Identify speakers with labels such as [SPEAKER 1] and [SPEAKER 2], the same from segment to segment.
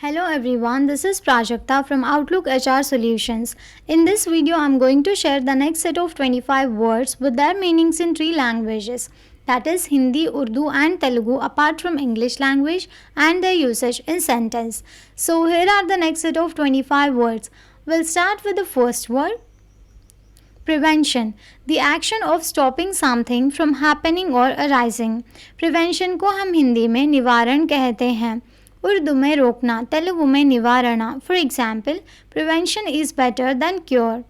[SPEAKER 1] Hello everyone, this is Prajakta from Outlook HR Solutions. In this video, I'm going to share the next set of 25 words with their meanings in three languages, that is Hindi, Urdu and Telugu apart from English language and their usage in sentence. So here are the next set of 25 words. We'll start with the first word, Prevention, the action of stopping something from happening or arising. Prevention को हम हिंदी में निवारण कहते हैं. उर्दू में रोकना, तेलुगु में निवारणा. For example, prevention is better than cure.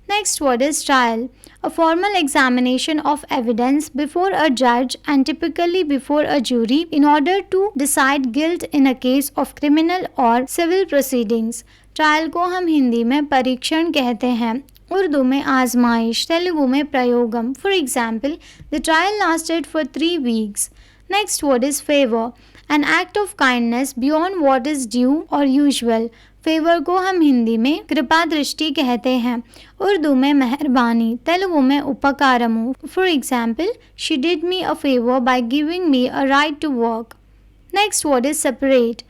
[SPEAKER 1] Next word is trial, a formal examination of evidence before a judge and typically before a jury in order to decide guilt in a case of criminal or civil proceedings. Trial को हम हिंदी में परीक्षण कहते हैं. उर्दू में आजमाइश, तेलुगु में प्रयोगम. For example, the trial lasted for 3 weeks. Next word is favor, an act of kindness beyond what is due or usual. Favour को हम हिंदी में कृपा दृष्टि कहते हैं. उर्दू में मेहरबानी, तेलुगु में उपकारमु. For example, she did me a favor by giving me a right to work. Next word is separate,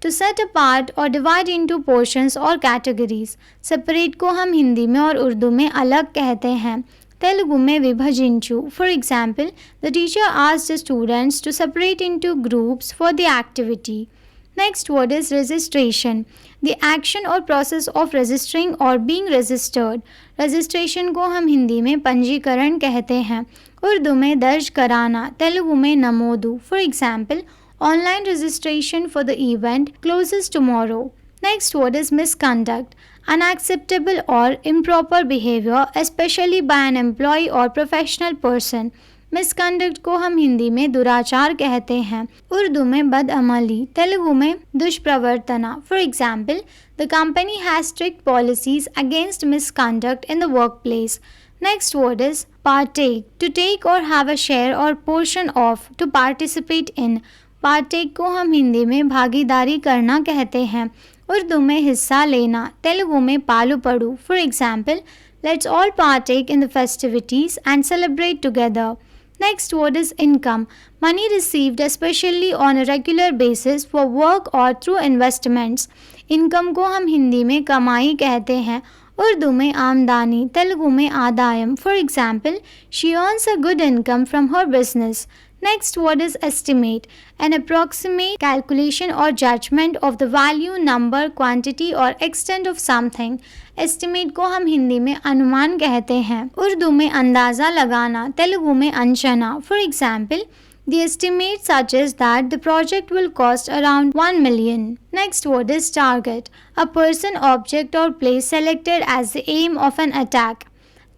[SPEAKER 1] to set apart or divide into portions or categories. Separate को हम हिंदी में और उर्दू में अलग कहते हैं. तेलुगु में विभजिंचु. For example, the teacher asked the students to separate into groups for the activity. Next word is registration, the action or process of registering or being registered. Registration को हम हिंदी में पंजीकरण कहते हैं. उर्दू में दर्ज कराना, तेलुगु में नमोदु. For example, online registration for the event closes tomorrow. Next word is misconduct, unacceptable or improper behavior especially by an employee or professional person. Misconduct को हम हिंदी में दुराचार कहते हैं. उर्दू में बदअमली, तेलुगु में दुष्प्रवर्तना. For example, the company has strict policies against misconduct in the workplace. Next word is partake, to take or have a share or portion of, to participate in. Partake को हम हिंदी में भागीदारी करना कहते हैं. उर्दू में हिस्सा लेना, तेलुगु में पालू पड़ू. For example, let's all partake in the festivities and celebrate together. Next word is income, money received especially on a regular basis for work or through investments. Income को हम हिंदी में कमाई कहते हैं. उर्दू में आमदनी, तेलुगु में आदायम. For example, she earns a good income from her business. Next word is estimate, an approximate calculation or judgment of the value, number, quantity or extent of something. Estimate को हम हिंदी में अनुमान कहते हैं. उर्दू में अंदाज़ा लगाना, तेलुगु में Anchana. For example, the estimate suggests that the project will cost around 1 million. Next word is target, a person, object or place selected as the aim of an attack.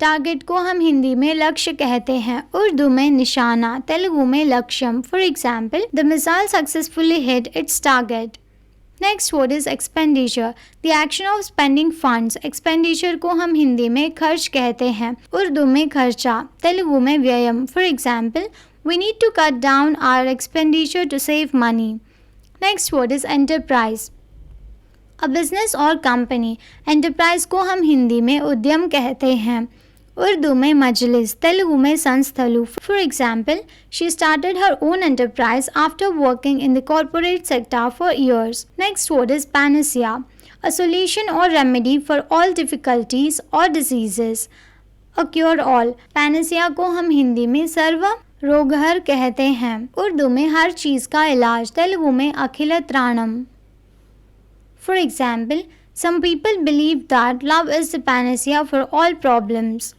[SPEAKER 1] Target को हम हिंदी में लक्ष्य कहते हैं. उर्दू में निशाना, तेलुगु में लक्ष्यम. For example, the missile successfully hit its target. Next word is expenditure, the action of spending funds. Expenditure को हम हिंदी में खर्च कहते हैं. उर्दू में खर्चा, तेलुगु में व्ययम. For example, we need to cut down our expenditure to save money. Next word is enterprise, a business or company. Enterprise को हम हिंदी में उद्यम कहते हैं. उर्दू में मजलिस, तेलुगु में संस्थलु. For example, she started her own enterprise after working in the corporate sector for years. Next word is panacea, a solution or remedy for all difficulties or diseases. A cure all. panacea को हम हिंदी में सर्व रोगहर कहते हैं. उर्दू में हर चीज़ का इलाज, तेलुगु में अखिल त्राणम. For example, some people believe that love is the panacea for all problems.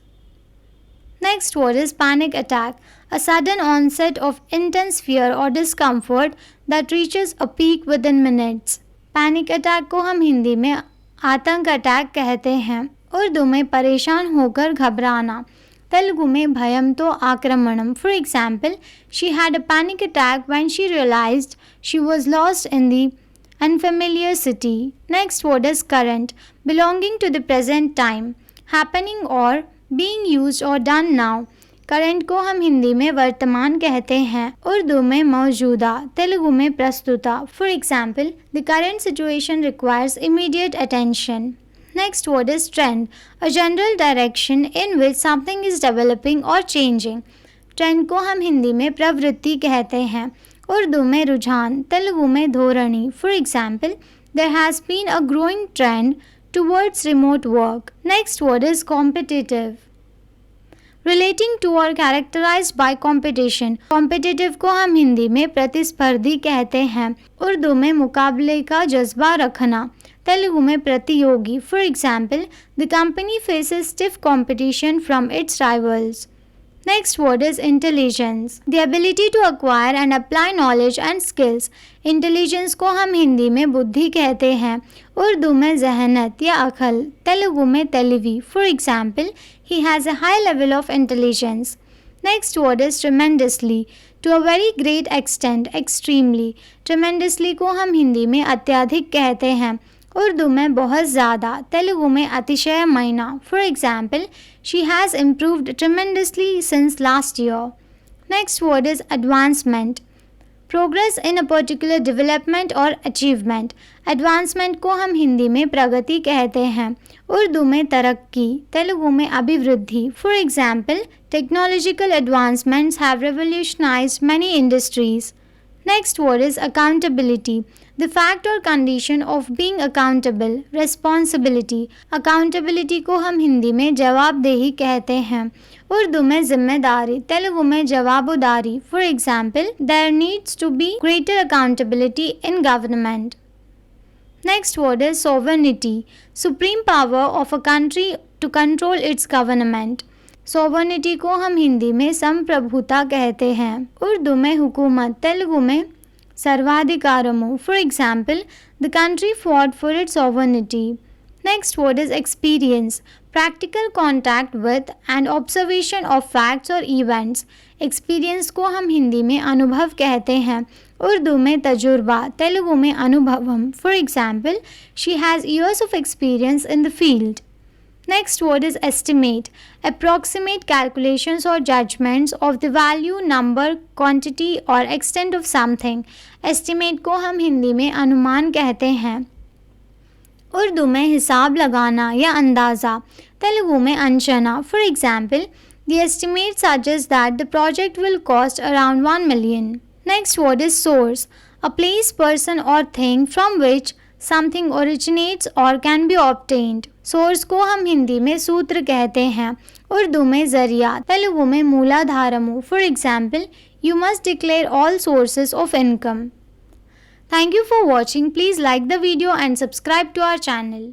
[SPEAKER 1] Next word is panic attack, a sudden onset of intense fear or discomfort that reaches a peak within minutes. Panic attack को हम हिंदी में आतंक attack कहते हैं. उर्दू में परेशान होकर घबराना, तेलुगु में भयम तो आक्रमणम. For example, she had a panic attack when she realized she was lost in the unfamiliar city. Next word is current, belonging to the present time, happening or being used or done now. Current को हम हिंदी में वर्तमान कहते हैं. उर्दू में मौजूदा, तेलुगु में प्रस्तुता. For example, the current situation requires immediate attention. Next word is trend, a general direction in which something is developing or changing. Trend को हम हिंदी में प्रवृत्ति कहते हैं. उर्दू में रुझान, तेलुगु में धोरणी. For example, There has been a growing trend towards remote work. Next word is competitive. Relating to or characterized by competition. Competitive को हम हिंदी में प्रतिस्पर्धी कहते हैं। उर्दू में मुकाबले का जज्बा रखना। तेलुगु में प्रतियोगी। For example, the company faces stiff competition from its rivals. Next word is intelligence. The ability to acquire and apply knowledge and skills. Intelligence को हम हिंदी में बुद्धि कहते हैं। उर्दू में जहनत या अकल। तेलुगु में तेलिवी। For example, he has a high level of intelligence. Next word is tremendously. To a very great extent, extremely. Tremendously को हम हिंदी में अत्यधिक कहते हैं। उर्दू में बहुत ज़्यादा। तेलुगु में अतिशय महीना। For example, she has improved tremendously since last year. Next word is advancement. Progress in a particular development और अचीवमेंट। एडवांसमेंट को हम हिंदी में प्रगति कहते हैं। उर्दू में तरक्की। तेलुगु में अभिवृद्धि। For example, technological advancements have revolutionised many industries. Next word is accountability. The fact or condition of being accountable, responsibility. Accountability को हम हिंदी में जवाबदेही कहते हैं। उर्दू में जिम्मेदारी। तेलुगु में जवाबदारी। For example, there needs to be greater accountability in government. Next word is sovereignty. Supreme power of a country to control its government. Sovereignty को हम हिंदी में संप्रभुता कहते हैं। उर्दू में हुकूमत। तेलुगु में सर्वाधिकारमु। For example, the country fought for its sovereignty. Next word is experience. Practical contact with and observation of facts और इवेंट्स। एक्सपीरियंस को हम हिंदी में अनुभव कहते हैं। उर्दू में तजुर्बा। तेलुगु में अनुभवम। For example, she has years of experience in the field. Next word is estimate. Approximate calculations or judgments of the value, number, quantity or extent of something. Estimate को हम हिंदी में अनुमान कहते हैं। उर्दू में हिसाब लगाना या अंदाज़ा। तेलुगु में Anchana. For example, the estimate suggests that the project will cost around 1 million. Next word is source. A place, person or thing from which something originates or can be obtained. Source को हम हिंदी में सूत्र कहते हैं। उर्दू में जरिया। तेलुगु में मूलाधारमु। For example, you must declare all sources of income. Thank you for watching. Please like the video and subscribe to our channel.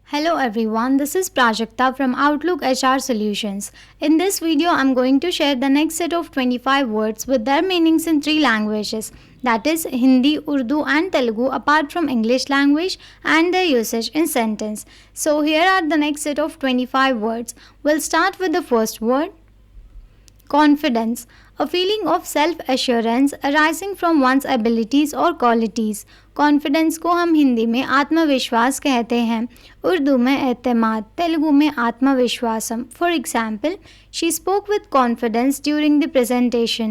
[SPEAKER 1] Hello everyone, this is Prajakta from Outlook HR Solutions. In this video, I'm going to share the next set of 25 words with their meanings in 3 languages. That is Hindi, Urdu and Telugu apart from English language and their usage in sentence. So here are the next set of 25 words. We'll start with the first word. Confidence. A feeling of self-assurance arising from one's abilities or qualities. Confidence को हम हिंदी में आत्मविश्वास कहते हैं। उर्दू में एतमाद। तेलुगु में आत्मविश्वासम। For example, she spoke with confidence during the presentation.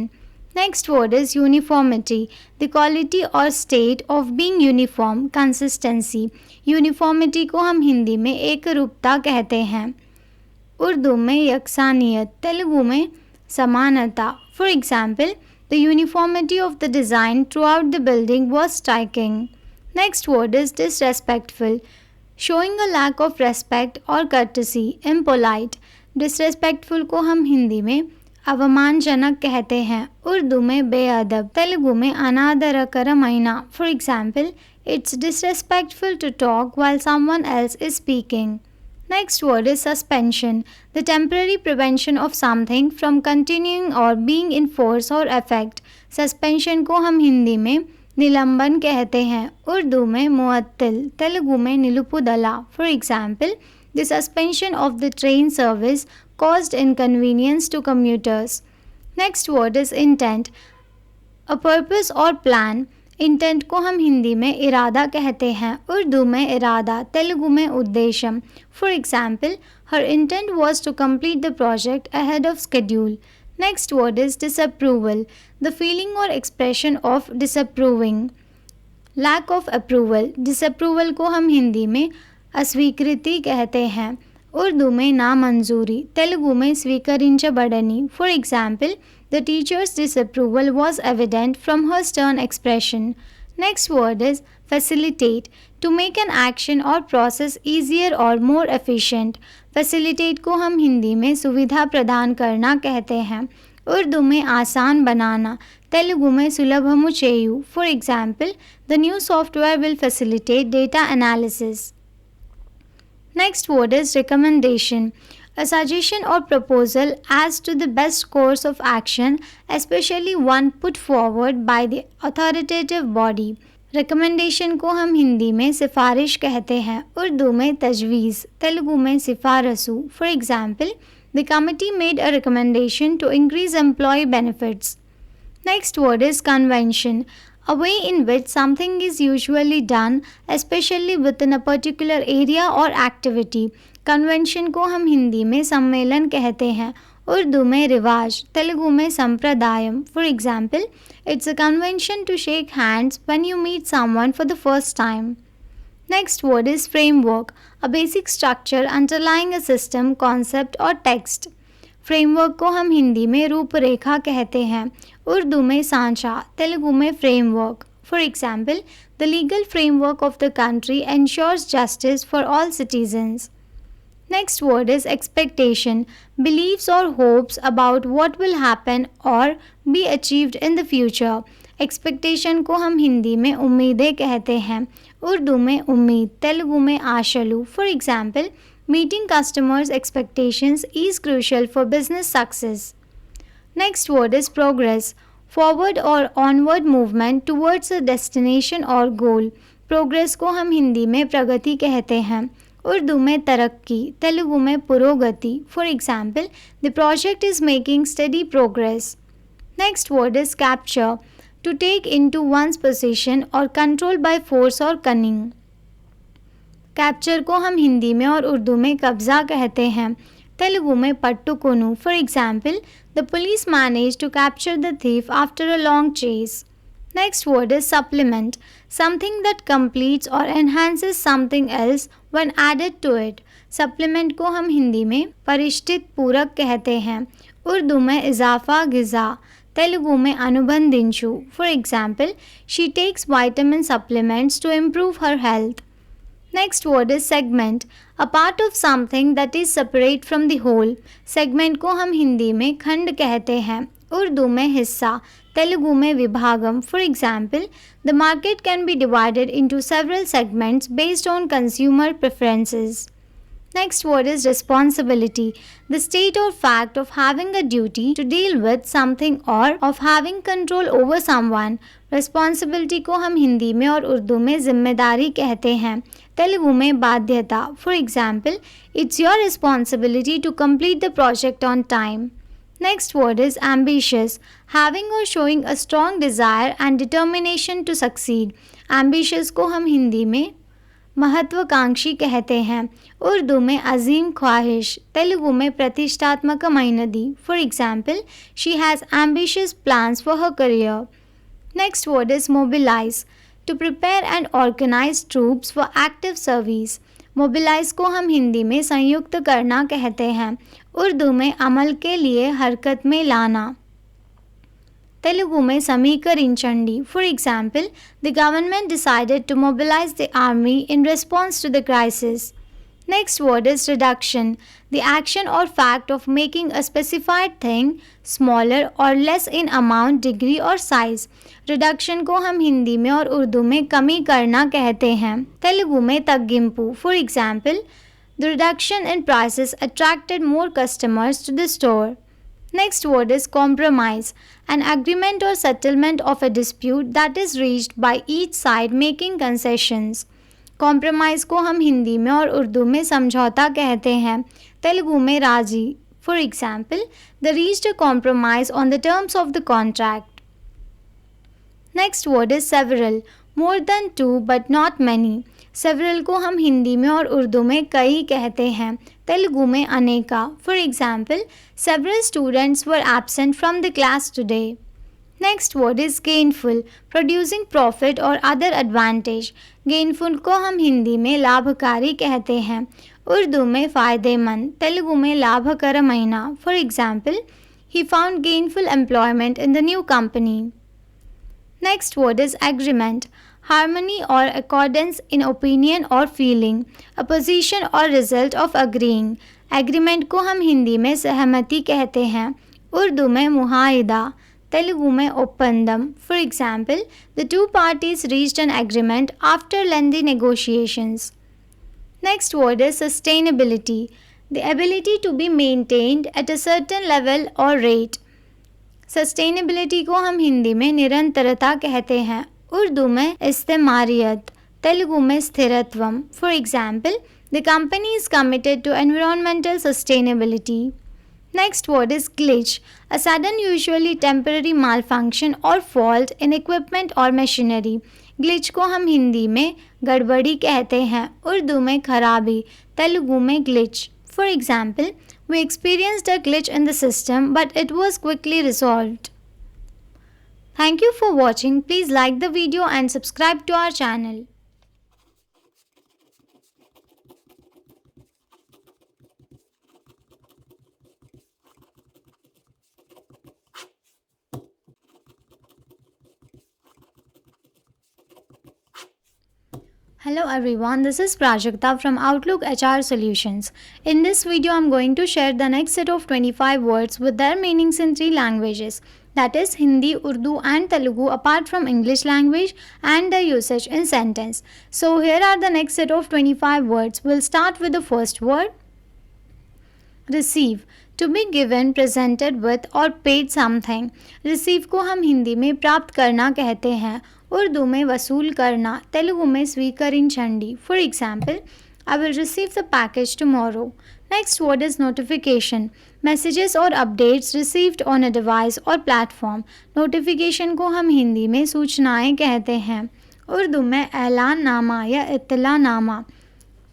[SPEAKER 1] Next word is uniformity. The quality और state of being uniform, consistency. Uniformity को हम हिंदी में एकरूपता कहते हैं। उर्दू में यकसानियत। तेलुगु में समानता। For example, the uniformity of the design throughout the building was striking. Next word is disrespectful. Showing a lack of respect or courtesy, impolite. Disrespectful को हम हिंदी में अवमानजनक कहते हैं। उर्दू में बेअदब। तेलुगु में अनादरकरमैना। For example, it's disrespectful to talk while someone else is speaking. Next word is suspension. The temporary prevention of something from continuing or being in force or effect. Suspension को हम हिंदी में निलंबन कहते हैं। उर्दू में मुअत्तिल। तेलुगु में निलुपुदला। For example, the suspension of the train service caused inconvenience to commuters. Next word is intent. A purpose or plan. Intent को हम हिंदी में इरादा कहते हैं। उर्दू में इरादा। तेलुगु में उद्देश्यम। For example, her intent was to complete the project ahead of schedule. Next word is disapproval. The feeling और expression of disapproving. Lack of approval, disapproval को हम हिंदी में अस्वीकृति कहते हैं, उर्दू में नामंजूरी, तेलुगु में स्वीकरिंचबडनी. For example, the teacher's disapproval was evident from her stern expression. Next word is facilitate, to make an action or process easier or more efficient. Facilitate को हम हिंदी में सुविधा प्रदान करना कहते हैं, उर्दू में आसान बनाना, तेलुगु में सुलभमु चेयु. For example, the new software will facilitate data analysis. Next word is recommendation, a suggestion or proposal as to the best course of action, especially one put forward by the authoritative body. Recommendation को हम हिंदी में सिफारिश कहते हैं, उर्दू में तजवीज़, तेलुगु में सिफारसू. For example, the committee made a recommendation to increase employee benefits. Next word is convention, a way in which something is usually done, especially within a particular area or activity. Convention को हम हिंदी में सम्मेलन कहते हैं, उर्दू में रिवाज, तेलुगु में संप्रदायम. For example, it's a convention to shake hands when you meet someone for the first time. Next word is framework, a basic structure underlying a system, concept or text. Framework को हम हिंदी में रूपरेखा कहते हैं, उर्दू में सांचा, तेलुगु में framework. For example, the legal framework of the country ensures justice for all citizens. Next word is expectation, beliefs or hopes about what will happen or be achieved in the future. Expectation को हम हिंदी में उम्मीदें कहते हैं, उर्दू में उम्मीद, तेलुगु में आशलू. For example, meeting customers' expectations is crucial for business success. Next word is progress, forward or onward movement towards a destination or goal. Progress को हम हिंदी में प्रगति कहते हैं, उर्दू में तरक्की, तेलुगु में पुरोगति. For example, the project is making study progress. Next word is capture, to take into one's position or control by force or cunning. Capture को हम हिंदी में और उर्दू में कब्जा कहते हैं, तेलुगु में पट्टुकुनु. For example, the police manage to capture the thief after a long chase. Next word is supplement, something that completes or enhances something else when added to it. Supplement को हम हिंदी में परिष्ठित पूरक कहते हैं, उर्दू में इजाफा गिज़ा, तेलुगु में अनुबंधिंशु. For example, she takes vitamin supplements to improve her health. Next word is segment, a part of something that is separate from the whole. Segment को हम हिंदी में खंड कहते हैं, उर्दू में हिस्सा, तेलुगु में विभागम. For example, the market can be divided into several segments based on consumer preferences. Next word is responsibility, the state or fact of having a duty to deal with something or of having control over someone. Responsibility को हम हिंदी में और उर्दू में जिम्मेदारी कहते हैं, तेलुगु में बाध्यता. For example, it's your responsibility to complete the project on time. Next word is ambitious, having or showing a strong desire and determination to succeed. Ambitious को हम हिंदी में महत्वाकांक्षी कहते हैं, उर्दू में अजीम ख्वाहिश, तेलुगु में प्रतिष्ठात्मकమైనది. For example, she has ambitious plans for her career. Next word is mobilize, to prepare and organize troops for active service. Mobilize को हम हिंदी में संयुक्त करना कहते हैं, उर्दू में अमल के लिए हरकत में लाना, तेलुगु में समीकरिंचंडी. For example, the government decided to mobilise the army in response to the crisis. Next word is reduction, the action or fact of making a specified thing smaller or less in amount, degree or size. Reduction को हम हिंदी में और उर्दू में कमी करना कहते हैं, तेलुगु में तग्गिंपु. For example, the reduction in prices attracted more customers to the store. Next word is compromise, an agreement or settlement of a dispute that is reached by each side making concessions. Compromise को हम हिंदी में और उर्दू में समझौता कहते हैं, तेलुगु में राजी. For example, the reached a compromise on the terms of the contract. Next word is several, more than two but not many. Several को हम हिंदी में और उर्दू में कई कहते हैं, तेलुगु में अनेका. For example, several students were absent from the class today. Next word is gainful, producing profit और अदर एडवांटेज। गेनफुल को हम हिंदी में लाभकारी कहते हैं, उर्दू में फ़ायदेमंद, तेलुगु में लाभकरमैना। For example, he found gainful employment in the new company. Next word is agreement, harmony or accordance in opinion or feeling, a position or result of agreeing। Agreement को हम हिंदी में सहमति कहते हैं, उर्दू में मुआहिदा, तेलुगु में ओप्पंदम। For example, the two parties reached an agreement after lengthy negotiations. Next word is sustainability, the ability to be maintained at a certain level or rate. Sustainability को हम हिंदी में निरंतरता कहते हैं, उर्दू में इस्तेमारियत, तेलुगु में स्थिरत्वम। For example, the company is committed to environmental sustainability. Next word is glitch, a sudden usually temporary malfunction or fault in equipment or machinery. Glitch को हम हिंदी में गड़बड़ी कहते हैं, उर्दू में खराबी, तेलुगु में glitch. For example, we experienced a glitch in the system, but it was quickly resolved. Thank you for watching. Please like the video and subscribe to our channel. Hello everyone, this is Prajakta from Outlook HR Solutions. In this video, I'm going to share the next set of 25 words with their meanings in 3 languages. That is Hindi, Urdu and Telugu apart from English language and their usage in sentence. So here are the next set of 25 words. We'll start with the first word. Receive, to be given, presented with or paid something. Receive को हम हिंदी में प्राप्त करना कहते हैं, उर्दू में वसूल करना, तेलुगु में स्वीकरिंचंडी। For example, I will receive the package tomorrow. Next word is notification, messages or updates received on a device or platform. Notification को हम हिंदी में सूचनाएं कहते हैं, उर्दू में ऐलाननामा या इत्तलानामा,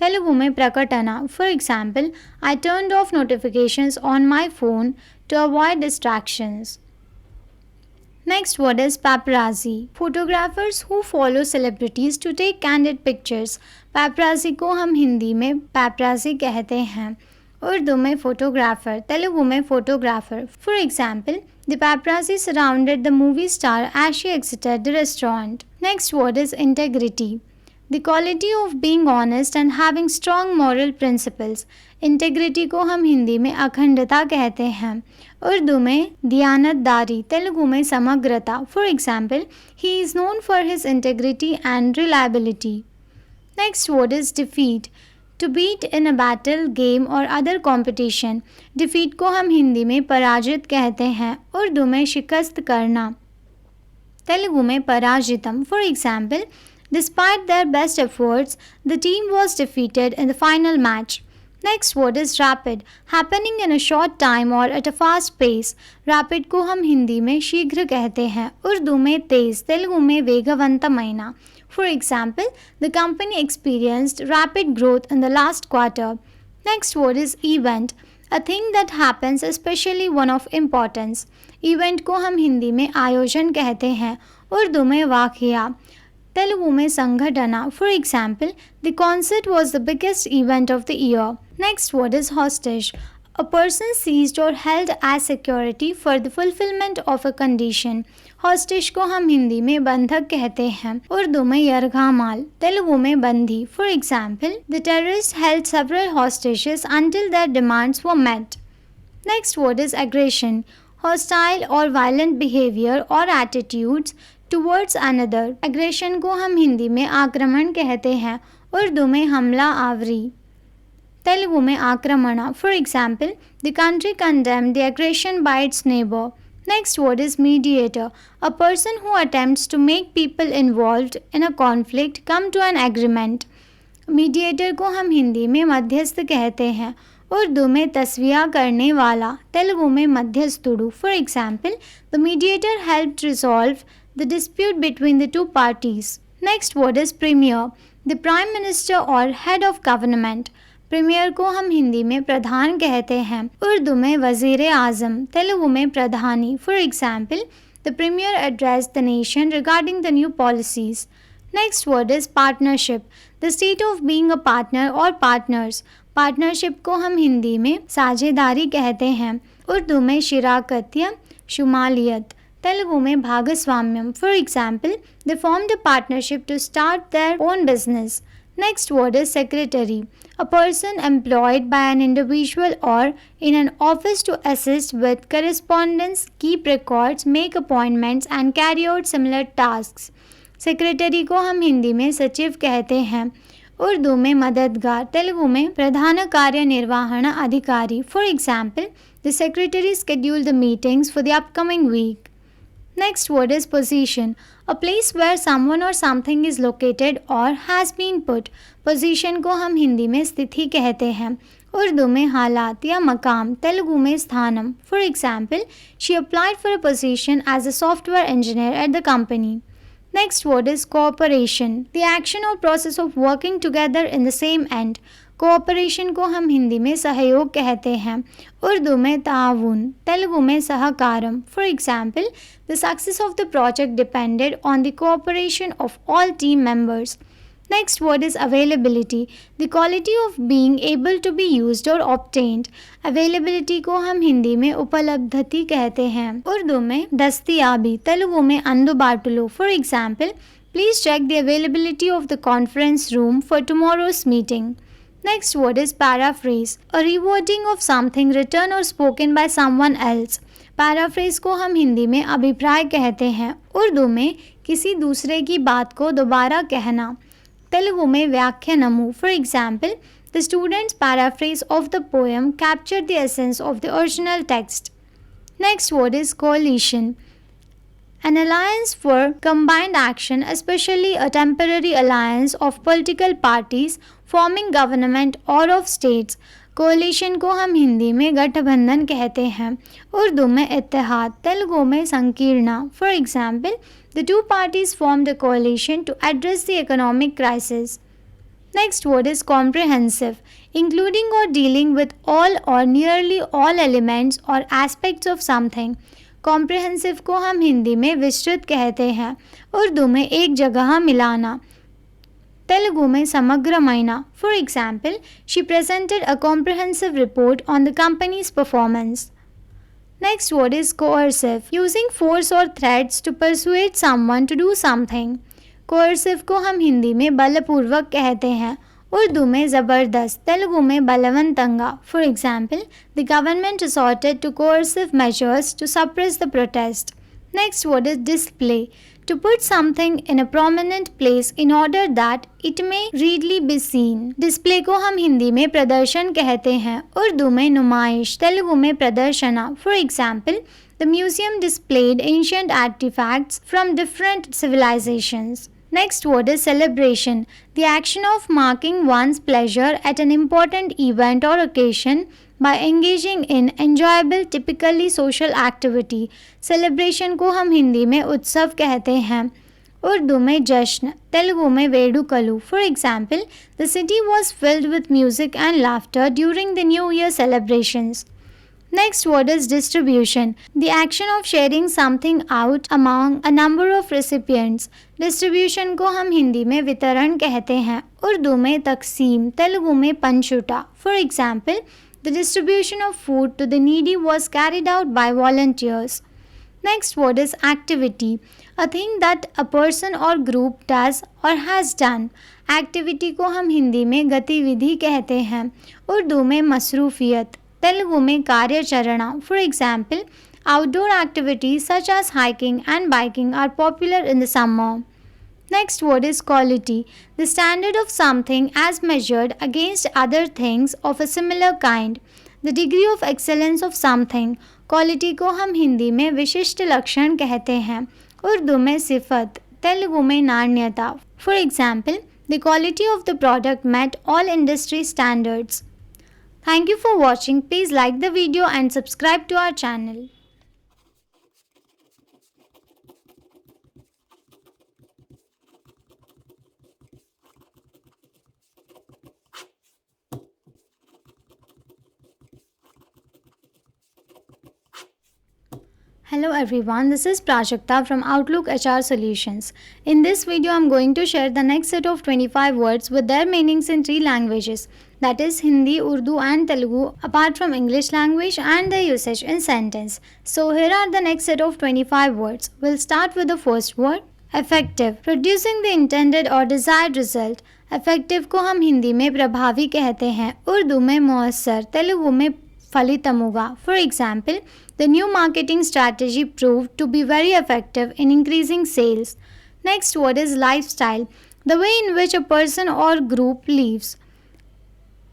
[SPEAKER 1] तेलुगु में प्रकटना। For example, I turned off notifications on my phone to avoid distractions. Next word is paparazzi, photographers who follow celebrities to take candid pictures. Paparazzi को हम हिंदी में paparazzi कहते हैं, उर्दू में photographer, तेलुगु में photographer. For example, the paparazzi surrounded the movie star as she exited the restaurant. Next word is integrity, the quality of being honest and having strong moral principles. Integrity को हम हिंदी में अखंडता कहते हैं, उर्दू में दियानतदारी, तेलुगु में समग्रता। For example, he is known for his integrity and reliability. Next word is defeat, to beat in a battle, game or other competition. Defeat को हम हिंदी में पराजित कहते हैं, उर्दू में शिकस्त करना, तेलुगु में पराजितम। For example, despite their best efforts, the team was defeated in the final match. Next word is rapid, happening in a short time or at a fast pace. Rapid को हम हिंदी में शीघ्र कहते हैं, उर्दू में तेज, तेलुगु में वेगवंतमैना। For example, the company experienced rapid growth in the last quarter. Next word is event, a thing that happens, specially one of importance. Event को हम हिंदी में आयोजन कहते हैं, उर्दू में वाक़या, तेलुगु में संघटना। For example, the concert was the biggest event of the year. Next word is hostage, a person seized or held as security for the fulfilment of a condition. Hostage को हम हिंदी में बंधक कहते हैं, उर्दू में यरघामाल, तेलुगु में बंदी। For example, the terrorist held several hostages until their demands were met. Next word is aggression, hostile or violent behaviour or attitudes towards another. Aggression को हम हिंदी में आक्रमण कहते हैं, उर्दू में हमला आवरी, तेलुगु में आक्रमण। For example, the country condemned the aggression by its neighbour. Next word is mediator, a person who attempts to make people involved in a conflict come to an agreement. Mediator को हम हिंदी में मध्यस्थ कहते हैं, उर्दू में तस्विया करने वाला, तेलुगु में मध्यस्थुडु। For example, the mediator helped resolve the dispute between the two parties. Next word is premier, the prime minister or head of government. Premier को हम हिंदी में प्रधान कहते हैं, उर्दू में वजीर आज़म, तेलुगु में प्रधानी। For example, the Premier addressed the nation regarding the new policies. Next word is partnership. The state of being a partner or partners. Partnership को हम हिंदी में साझेदारी कहते हैं, उर्दू में शिराकत या शुमालियत, तेलुगु में भागस्वाम्यम. For example, they formed a partnership to start their own business. Next word is secretary. A person employed by an individual or in an office to assist with correspondence, keep records, make appointments and carry out similar tasks. Secretary को हम हिंदी में सचिव कहते हैं, उर्दू में मददगार, तेलुगु में प्रधान कार्यनिर्वहन अधिकारी. For example, the secretary scheduled the meetings for the upcoming week. Next word is position. A place where someone or something is located or has been put. Position को हम हिंदी में स्थिति कहते हैं, उर्दू में हालात या मकाम, तेलुगु में स्थानम. For example, she applied for a position as a software engineer at the company. Next word is cooperation. The action or process of working together in the same end. Cooperation को हम हिंदी में सहयोग कहते हैं, उर्दू में ताउन, तेलुगु में सहकारम. For example, the success of the project depended on the cooperation of all team members. Next word is availability. The quality of being able to be used or obtained. Availability को हम हिंदी में उपलब्धति कहते हैं, उर्दू में दस्तयाबी, तेलुगु में अंदुबाटुलो. For example, please check the availability of the conference room for tomorrow's meeting. Next word is paraphrase. A rewording of something written or spoken by someone else. Paraphrase को हम हिंदी में अभिप्राय कहते हैं, उर्दू में किसी दूसरे की बात को दोबारा कहना, तेलुगु में व्याख्यानमु. For example, the students' paraphrase of the poem captured the essence of the original text. Next word is coalition. An alliance for combined action, especially a temporary alliance of political parties forming government or of states. Coalition को हम हिंदी में गठबंधन कहते हैं, उर्दू में इत्तेहाद, तेलुगु में संकीर्णा. For example, the two parties formed a coalition to address the economic crisis. Next word is comprehensive. Including or dealing with all or nearly all elements or aspects of something. Comprehensive को हम हिंदी में विस्तृत कहते हैं, उर्दू में एक जगह मिलाना, तेलुगु में समग्रमयना. For example, she presented a comprehensive report on the company's performance. Next word is coercive. Using force or threats to persuade someone to do something. Coercive को हम हिंदी में बलपूर्वक कहते हैं, उर्दू में ज़बरदस्त, तेलुगु में बलवंतंगा. For example, the government resorted to coercive measures to suppress the protest. Next word is display. To put something in a prominent place in order that it may readily be seen. Display को हम हिंदी में प्रदर्शन कहते हैं, उर्दू में नुमाइश, तेलुगु में प्रदर्शना. For example, the museum displayed ancient artifacts from different civilizations. Next word is celebration. The action of marking one's pleasure at an important event or occasion by engaging in enjoyable typically social activity. Celebration को हम हिंदी में उत्सव कहते हैं, उर्दू में जश्न, तेलुगु में वेडुकलू. For example, the city was filled with music and laughter during the New Year celebrations. Next word is distribution. The action of sharing something out among a number of recipients. Distribution को हम हिंदी में वितरण कहते हैं, उर्दू में तकसीम, तेलुगु में पंचुटा. For example, the distribution of food to the needy was carried out by volunteers. Next word is activity. A thing that a person or group does or has done. Activity को हम हिंदी में गतिविधि कहते हैं, उर्दू में मसरूफियत, तेलुगु में कार्यचरणा. For example, outdoor activities such as hiking and biking are popular in the summer. Next word is quality. The standard of something as measured against other things of a similar kind. The degree of excellence of something. Quality को हम हिंदी में विशिष्ट लक्षण कहते हैं, उर्दू में सिफत, तेलुगु में नाण्यता. For example, the quality of the product met all industry standards. Thank you for watching. Please like the video and subscribe to our channel. Hello everyone, this is Prajakta from Outlook HR Solutions. In this video, I'm going to share the next set of 25 words with their meanings in three languages, that is Hindi, Urdu and Telugu, apart from English language and their usage in sentence. So here are the next set of 25 words. We'll start with the first word, effective, producing the intended or desired result. Effective को हम हिंदी में प्रभावी कहते हैं, उर्दू में मौसर, तेलुगु में फलितमुगा. For example, the new marketing strategy proved to be very effective in increasing sales. Next word is lifestyle, the way in which a person or group lives.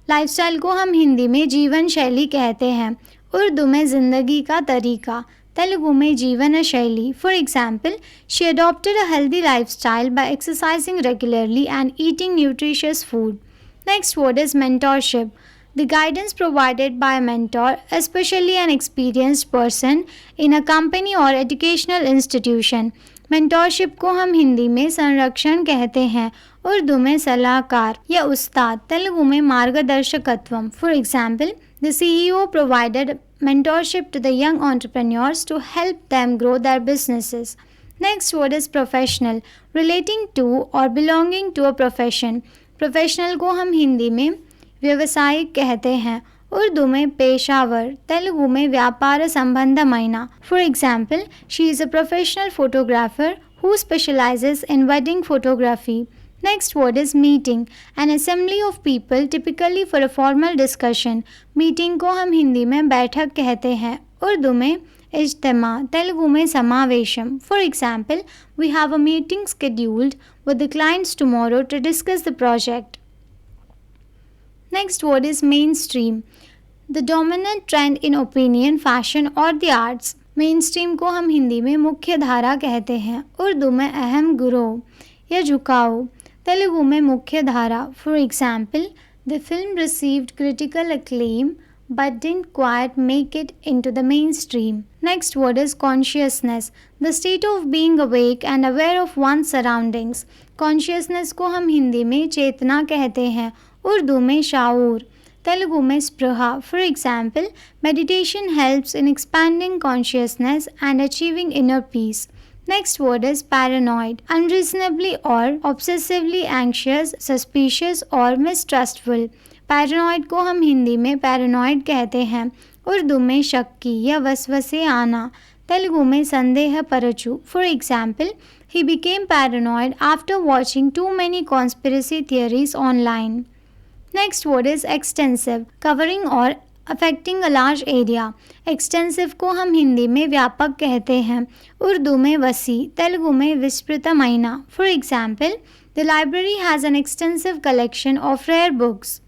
[SPEAKER 1] Lifestyle को हम हिंदी में जीवन शैली कहते हैं, उर्दू में ज़िंदगी का तरीका, तेलुगु में जीवन शैली. For example, she adopted a healthy lifestyle by exercising regularly and eating nutritious food. Next word is mentorship, the guidance provided by a mentor, especially an experienced person in a company or educational institution. Mentorship को हम हिंदी में संरक्षण कहते हैं, उर्दू में सलाहकार या उस्ताद, तेलुगु में मार्गदर्शकत्वम. For example, the CEO provided mentorship to the young entrepreneurs to help them grow their businesses. Next word is professional, relating to or belonging to a profession. Professional को हम हिंदी में व्यवसायिक कहते हैं, उर्दू में पेशावर, तेलुगु में व्यापार संबंधమైన. For example, she is a professional photographer who specializes in wedding photography. Next word is meeting, an assembly of people typically for a formal discussion. Meeting को हम हिंदी में बैठक कहते हैं, उर्दू में इज्तिमा, तेलुगु में समावेशम. For example, we have a meeting scheduled with the clients tomorrow to discuss the project. Next word is mainstream, the dominant trend in opinion, fashion or the arts. Mainstream को हम हिंदी में मुख्य धारा कहते हैं, उर्दू में अहम गिरोह या झुकाव, तेलुगु में मुख्य धारा. For example, the film received critical acclaim but didn't quite make it into the mainstream. Next word is consciousness, the state of being awake and aware of one's surroundings. Consciousness को हम हिंदी में चेतना कहते हैं, उर्दू में शाऊर, तेलुगु में स्पृहा. For example, meditation helps in expanding consciousness and achieving inner peace. Next word is paranoid, unreasonably or obsessively anxious, suspicious or mistrustful. Paranoid को हम हिंदी में पैरानॉइड कहते हैं, उर्दू में शक्की या वसवसे आना, तेलुगु में संदेह परचू. For example, he became paranoid after watching too many conspiracy theories online. Next word is extensive, covering or affecting a large area. Extensive को हम हिंदी में व्यापक कहते हैं, उर्दू में वसी, तेलुगु में विस्तृतమైన. For example, the library has an extensive collection of rare books.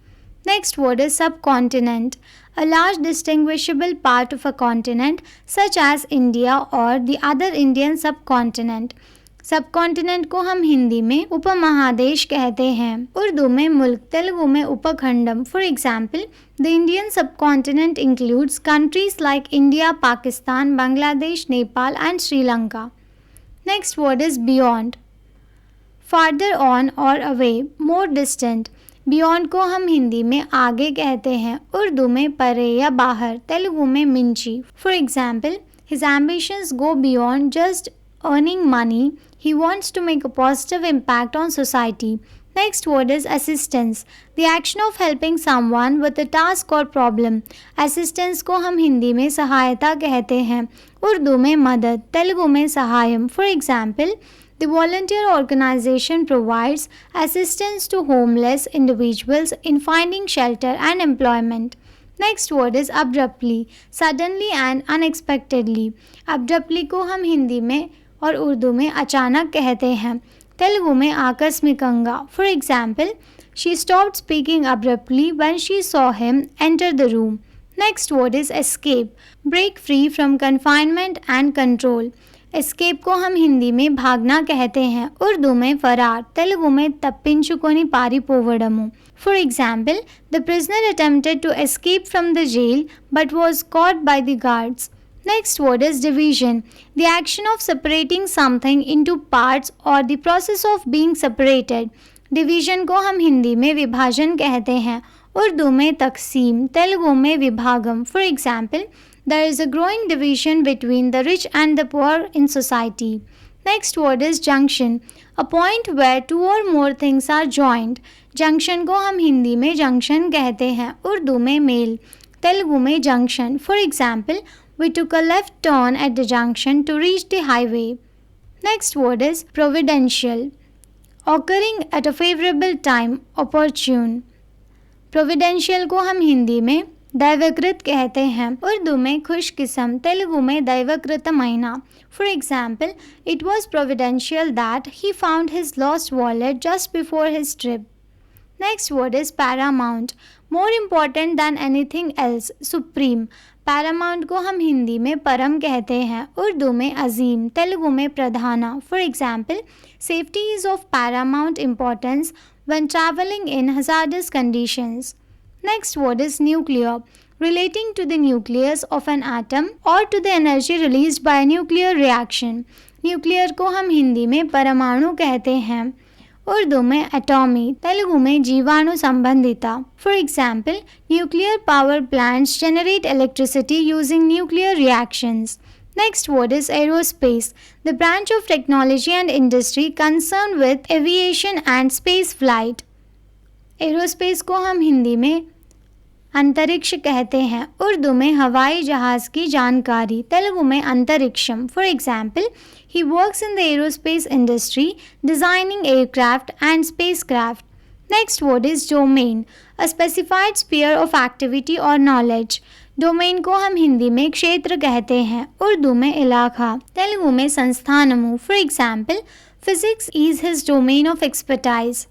[SPEAKER 1] Next word is subcontinent, a large distinguishable part of a continent such as India or the other Indian subcontinent. Subcontinent को हम हिंदी में उपमहादेश कहते हैं, उर्दू में मुल्क, तेलुगु में उपखंडम. For example, the Indian subcontinent includes countries like India, Pakistan, Bangladesh, Nepal and Sri Lanka. Next word is beyond, farther on or away, more distant. Beyond को हम हिंदी में आगे कहते हैं, उर्दू में परे या बाहर, तेलुगु में मिंची. For example, his ambitions go beyond just earning money. He wants to make a positive impact on society. Next word is assistance, the action of helping someone with a task or problem. Assistance को हम हिंदी में सहायता कहते हैं, उर्दू में मदद, तेलुगु में सहायम. For example, the volunteer organization provides assistance to homeless individuals in finding shelter and employment. Next word is abruptly, suddenly and unexpectedly. Abruptly को हम हिंदी में और उर्दू में अचानक कहते हैं, तेलुगु में आकस्मिकंगा. For example, she stopped speaking abruptly when she saw him enter the room. Next word is escape, break free from confinement and control. Escape को हम हिंदी में भागना कहते हैं, उर्दू में फरार, तेलुगु में तप्पिंचुकोनी पारिपोवडमु. For example, the prisoner attempted to escape from the jail but was caught by the guards. Next word is division, the action of separating something into parts or the process of being separated. Division को हम हिंदी में विभाजन कहते हैं, उर्दू में तकसीम, तेलुगु में विभागम. For example, There is a growing division between the rich and the poor in society. Next word is junction, a point where two or more things are joined. Junction को हम हिंदी में जंक्शन कहते हैं, उर्दू में मेल, तेलुगु में junction. For example, we took a left turn at the junction to reach the highway. Next word is providential, occurring at a favorable time, opportune. प्रोविडेंशियल को हम हिंदी में दैवकृत कहते हैं, उर्दू में खुशकिस्म, तेलुगु में दैवकृत महीना. For example, it was providential that he found his lost wallet just before his trip. Next word is paramount, more important than anything else, supreme. Paramount को हम हिंदी में परम कहते हैं, उर्दू में अजीम, तेलुगु में प्रधाना. For example, safety is of Paramount importance when traveling in hazardous conditions. Next word is nuclear, relating to the nucleus of an atom or to the energy released by a nuclear reaction. Nuclear को हम हिंदी में परमाणु कहते हैं, उर्दू में एटॉमी, तेलुगु में जीवाणु संबंधिता. For example, nuclear power plants generate electricity using nuclear reactions. Next word is aerospace, the branch of technology and industry concerned with aviation and space flight. Aerospace को हम हिंदी में अंतरिक्ष कहते हैं, उर्दू में हवाई जहाज़ की जानकारी, तेलुगु में अंतरिक्षम. For example, he works in the aerospace industry designing aircraft and spacecraft. Next word is domain, a specified sphere of activity or knowledge. Domain को हम हिंदी में क्षेत्र कहते हैं, उर्दू में इलाका, तेलुगु में संस्थानमु. For example, physics is his domain of expertise.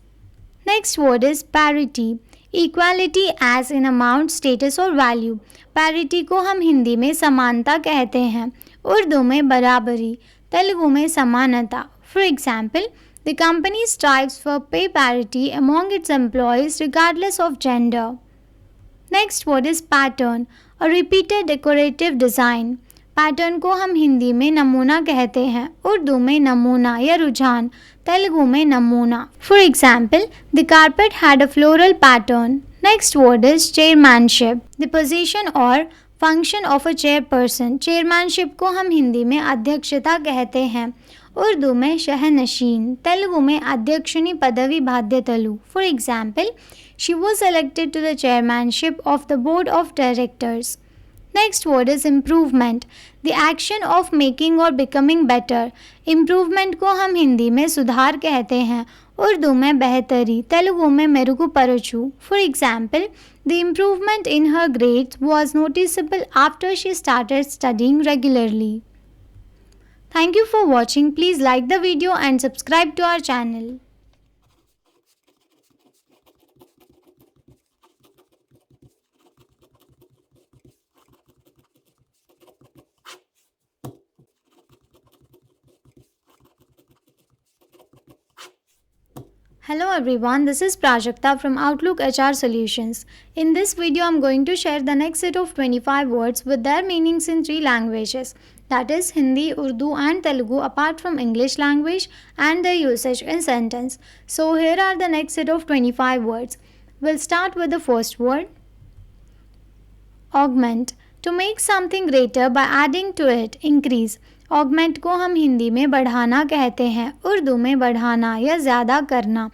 [SPEAKER 1] Next word is parity, equality as in amount, status or value. Parity को हम हिंदी में समानता कहते हैं, उर्दू में बराबरी, तेलुगु में समानता. For example, the company strives for पे parity among it's employees regardless of gender. Next word is pattern, a repeated decorative design. Pattern को हम हिंदी में नमूना कहते हैं, उर्दू में नमूना या रुझान, तेलुगु में नमूना. For example, the carpet had a floral pattern. Next word is chairmanship, the position or function of a chairperson. Chairmanship को हम हिंदी में अध्यक्षता कहते हैं, उर्दू में शहनशीन, तेलुगु में अध्यक्षिणी पदवी बाध्यतलु. For example, she was elected to the chairmanship of the board of directors. Next word is improvement, the action of making or becoming better. Improvement को हम हिंदी में सुधार कहते हैं, उर्दू में बेहतरी, तेलुगु में मेरुगुपरचु. For example, the improvement in her grades was noticeable after she started studying regularly. Thank you for watching. Please like the video and subscribe to our channel. Hello everyone, this is Prajakta from Outlook HR Solutions. In this video, I'm going to share the next set of 25 words with their meanings in 3 languages. That is Hindi, Urdu and Telugu apart from English language and their usage in sentence. So here are the next set of 25 words. We'll start with the first word. Augment. To make something greater by adding to it, increase. Augment को हम हिंदी में बढ़ाना कहते हैं, उर्दू में बढ़ाना या ज़्यादा करना,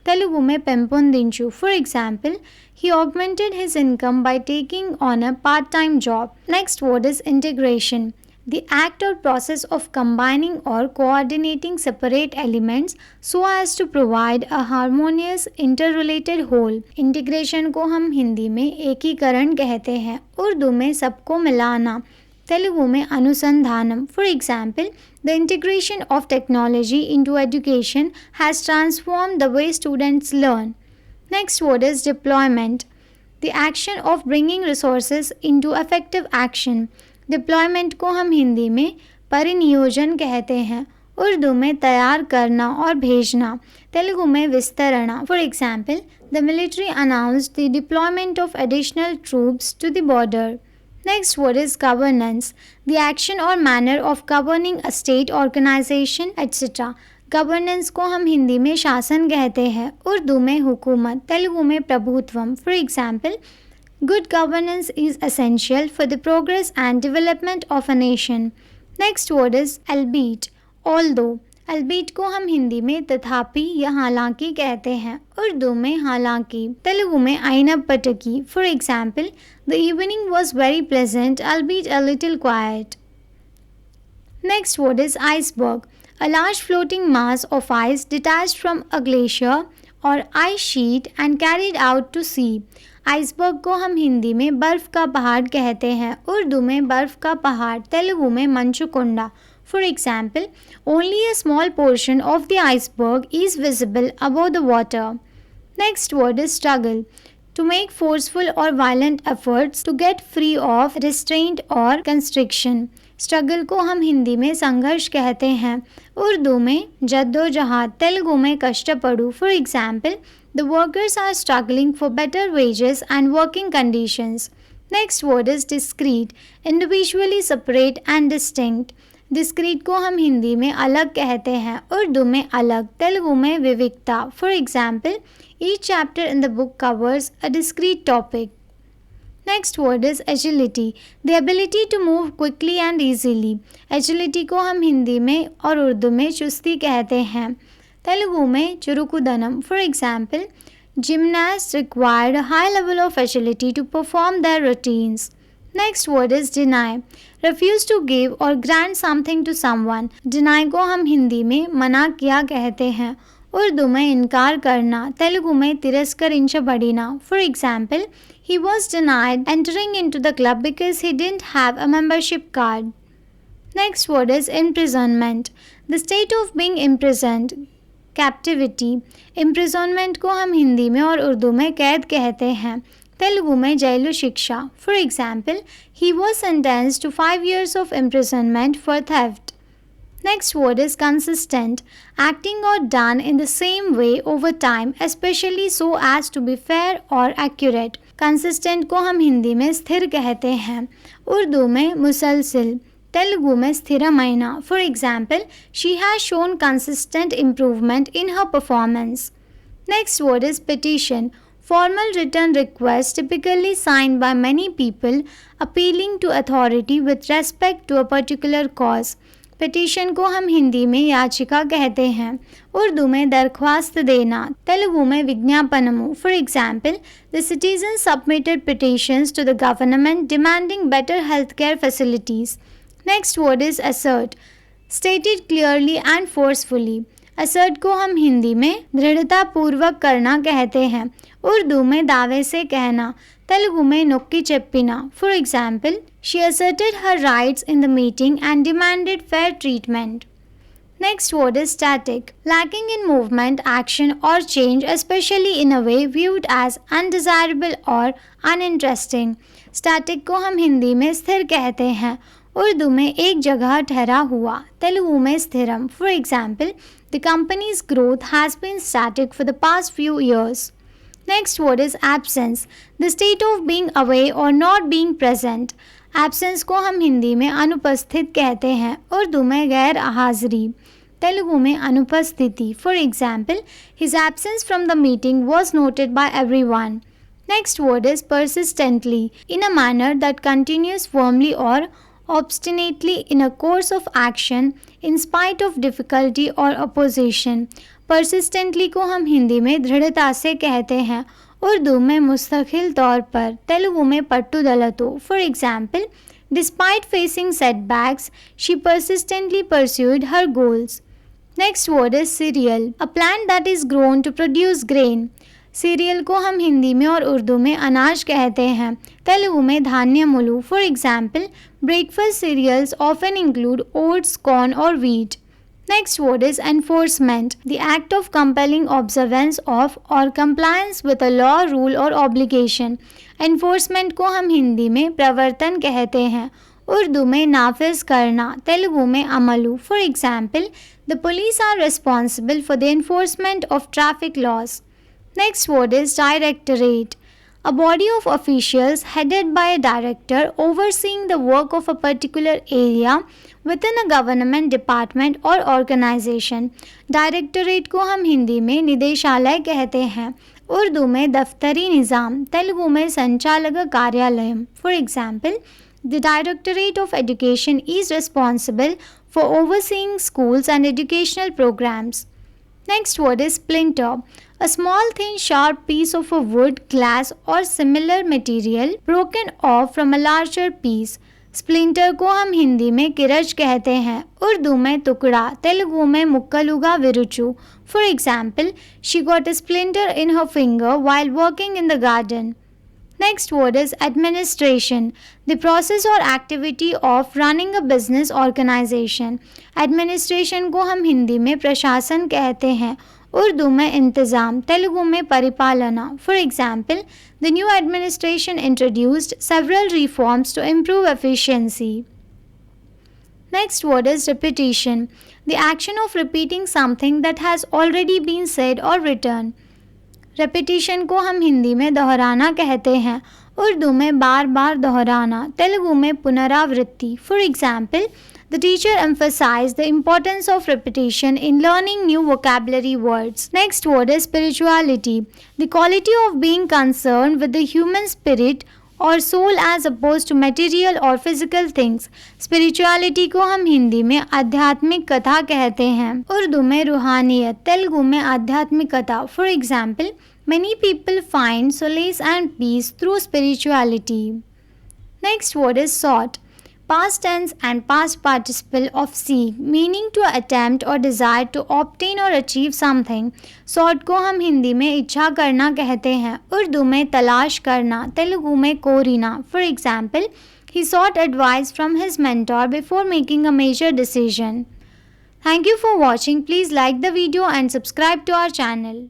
[SPEAKER 1] तेलुगु में पेंपोंदिंचु. For example, he augmented his income by taking on a part time job. Next word is integration, the act or process of combining or coordinating separate elements so as to provide a harmonious interrelated whole. Integration को हम हिंदी में एकीकरण कहते हैं, उर्दू में सबको मिलाना, तेलुगु में अनुसंधानम. For example, the integration of technology into education has transformed the way students learn. Next word is deployment, the action of bringing resources into effective action. Deployment को हम हिंदी में परिनियोजन कहते हैं, उर्दू में तैयार करना और भेजना, तेलुगु में विस्तरणा. For example, the military announced the deployment of additional troops to the border. Next word is governance, the action or manner of governing a state, organisation etcetera. Governance को हम हिंदी में शासन कहते हैं, उर्दू में हुकूमत, तेलुगु में प्रभुत्वम. For example, Good governance is essential for the progress and development of a nation. Next word is albeit, although. albeit को हम हिंदी में तथापि या हालांकि कहते हैं, उर्दू में हालांकि, तेलुगु में అయినప్పటికీ. For example, the evening was very pleasant albeit a little quiet. Next word is iceberg, a large floating mass of ice detached from a glacier or ice sheet and carried out to sea. Iceberg को हम हिंदी में बर्फ का पहाड़ कहते हैं, उर्दू में बर्फ का पहाड़, तेलुगु में मंचुकुंडा. For example, only a small portion of the iceberg is visible above the water. Next word is struggle, to make forceful or violent efforts to get free of restraint or constriction. Struggle को हम हिंदी में संघर्ष कहते हैं, उर्दू में जद्दोजहद, तेलुगु में कष्टपड़ू. For example, the workers are struggling for better wages and working conditions. Next word is discrete, individually separate and distinct. Discrete को हम हिंदी में अलग कहते हैं, उर्दू में अलग, तेलुगु में विविधता. For example, each chapter in the book covers a discrete topic. Next word is agility, the ability to move quickly and easily. Agility को हम हिंदी में और उर्दू में चुस्ती कहते हैं, तेलुगु में चुरुकुदनम. For example, gymnasts required a high level of agility to perform their routines. Next word is deny, refuse to give or grant something to someone. Deny को हम हिंदी में मना किया कहते हैं, उर्दू में इनकार करना, तेलुगु में तिरस्कరించబడిన. For example, he was denied entering into the club because he didn't have a membership card. Next word is imprisonment, the state of being imprisoned, captivity. imprisonment को हम हिंदी में और उर्दू में कैद कहते हैं, तेलुगु में जैलु शिक्षा. For example, he was sentenced to 5 years of imprisonment for theft. Next word is consistent, acting or done in the same way over time, especially so as to be fair or accurate. Consistent को हम हिंदी में स्थिर कहते हैं, उर्दू में मुसलसिल, तेलुगु में स्थिरమైన. For example, she has shown consistent improvement in her performance. Next word is petition, formal written request typically signed by many people appealing to authority with respect to a particular cause. Petition को हम हिंदी में याचिका कहते हैं, उर्दू में दरख्वास्त देना, तेलुगु में विज्ञापनमु. For example, the citizens submitted petitions to the government demanding better healthcare facilities. Next word is assert, stated clearly and forcefully. assert को हम हिंदी में दृढ़तापूर्वक करना कहते हैं, उर्दू में दावे से कहना, तेलुगु में नొక్కి చెప్పిన. For example, she asserted her rights in the meeting and demanded fair treatment. Next word is static, lacking in movement, action or change, especially in a way viewed as undesirable or uninteresting. Static को हम हिंदी में स्थिर कहते हैं, उर्दू में एक जगह ठहरा हुआ, तेलुगु में स्थिरम. For example, the company's growth has been static for the past few years. Next word is absence, the state of being away or not being present. Absence को हम हिंदी में अनुपस्थित कहते हैं, उर्दू में गैर हाजिरी, तेलुगु में अनुपस्थिति. For example, his absence from the meeting was noted by everyone. Next word is persistently, in a manner that continues firmly or obstinately in a course of action in spite of difficulty or opposition. persistently को हम हिंदी में दृढ़ता से कहते हैं, उर्दू में मुस्तकिल तौर पर, तेलुगु में पट्टुदलतो. For example, despite facing setbacks, she persistently pursued her goals. Next word is cereal, a plant that is grown to produce grain. Serial को हम हिंदी में और उर्दू में अनाज कहते हैं, तेलुगु में धान्यमुलु. For example, breakfast cereals often include oats, corn or wheat. Next word is enforcement, the act of compelling observance of or compliance with a law, rule or obligation. Enforcement को हम हिंदी में प्रवर्तन कहते हैं, उर्दू में नाफिज करना, तेलुगु में अमलु. For example, the police are responsible for the enforcement of traffic laws. Next word is directorate, a body of officials headed by a director overseeing the work of a particular area within a government department or organization. Directorate को हम हिंदी में निदेशालय कहते हैं, उर्दू में दफ्तरी निज़ाम, तेलुगु में संचालक कार्यालयम. For example, the Directorate of Education is responsible for overseeing schools and educational programs. Next word is splinter. A small thin sharp piece of a wood, glass or similar material broken off from a larger piece. Splinter को हम हिंदी में किरच कहते हैं, उर्दू में टुकड़ा, तेलुगु में मुक्कलुगा विरुचु. For example, she got a splinter in her finger while working in the garden. Next word is administration. The process or activity of running a business organization. Administration को हम हिंदी में प्रशासन कहते हैं, उर्दू में इंतज़ाम, तेलुगु में परिपालना. For example, the new administration introduced several reforms to improve efficiency. Next word is repetition. The action of repeating something that has already been said or written. Repetition को हम हिंदी में दोहराना कहते हैं, उर्दू में बार बार दोहराना, तेलुगु में पुनरावृत्ति. For example, the teacher emphasized the importance of repetition in learning new vocabulary words. Next word is spirituality. The quality of being concerned with the human spirit or soul as oppose to material or physical things. Spirituality को हम हिंदी में आध्यात्मिक कथा कहते हैं, उर्दू में रूहानियत, तेलुगु में आध्यात्मिकता. For example, many people find solace and peace through spirituality. Next word is sought. Past tense and past participle of seek, meaning to attempt or desire to obtain or achieve something. Sought को हम हिंदी में इच्छा करना कहते हैं, उर्दू में तलाश करना, तेलुगु में Corina. For example, he sought advice from his mentor before making a major decision. Thank you for watching. Please like the video and subscribe to our channel.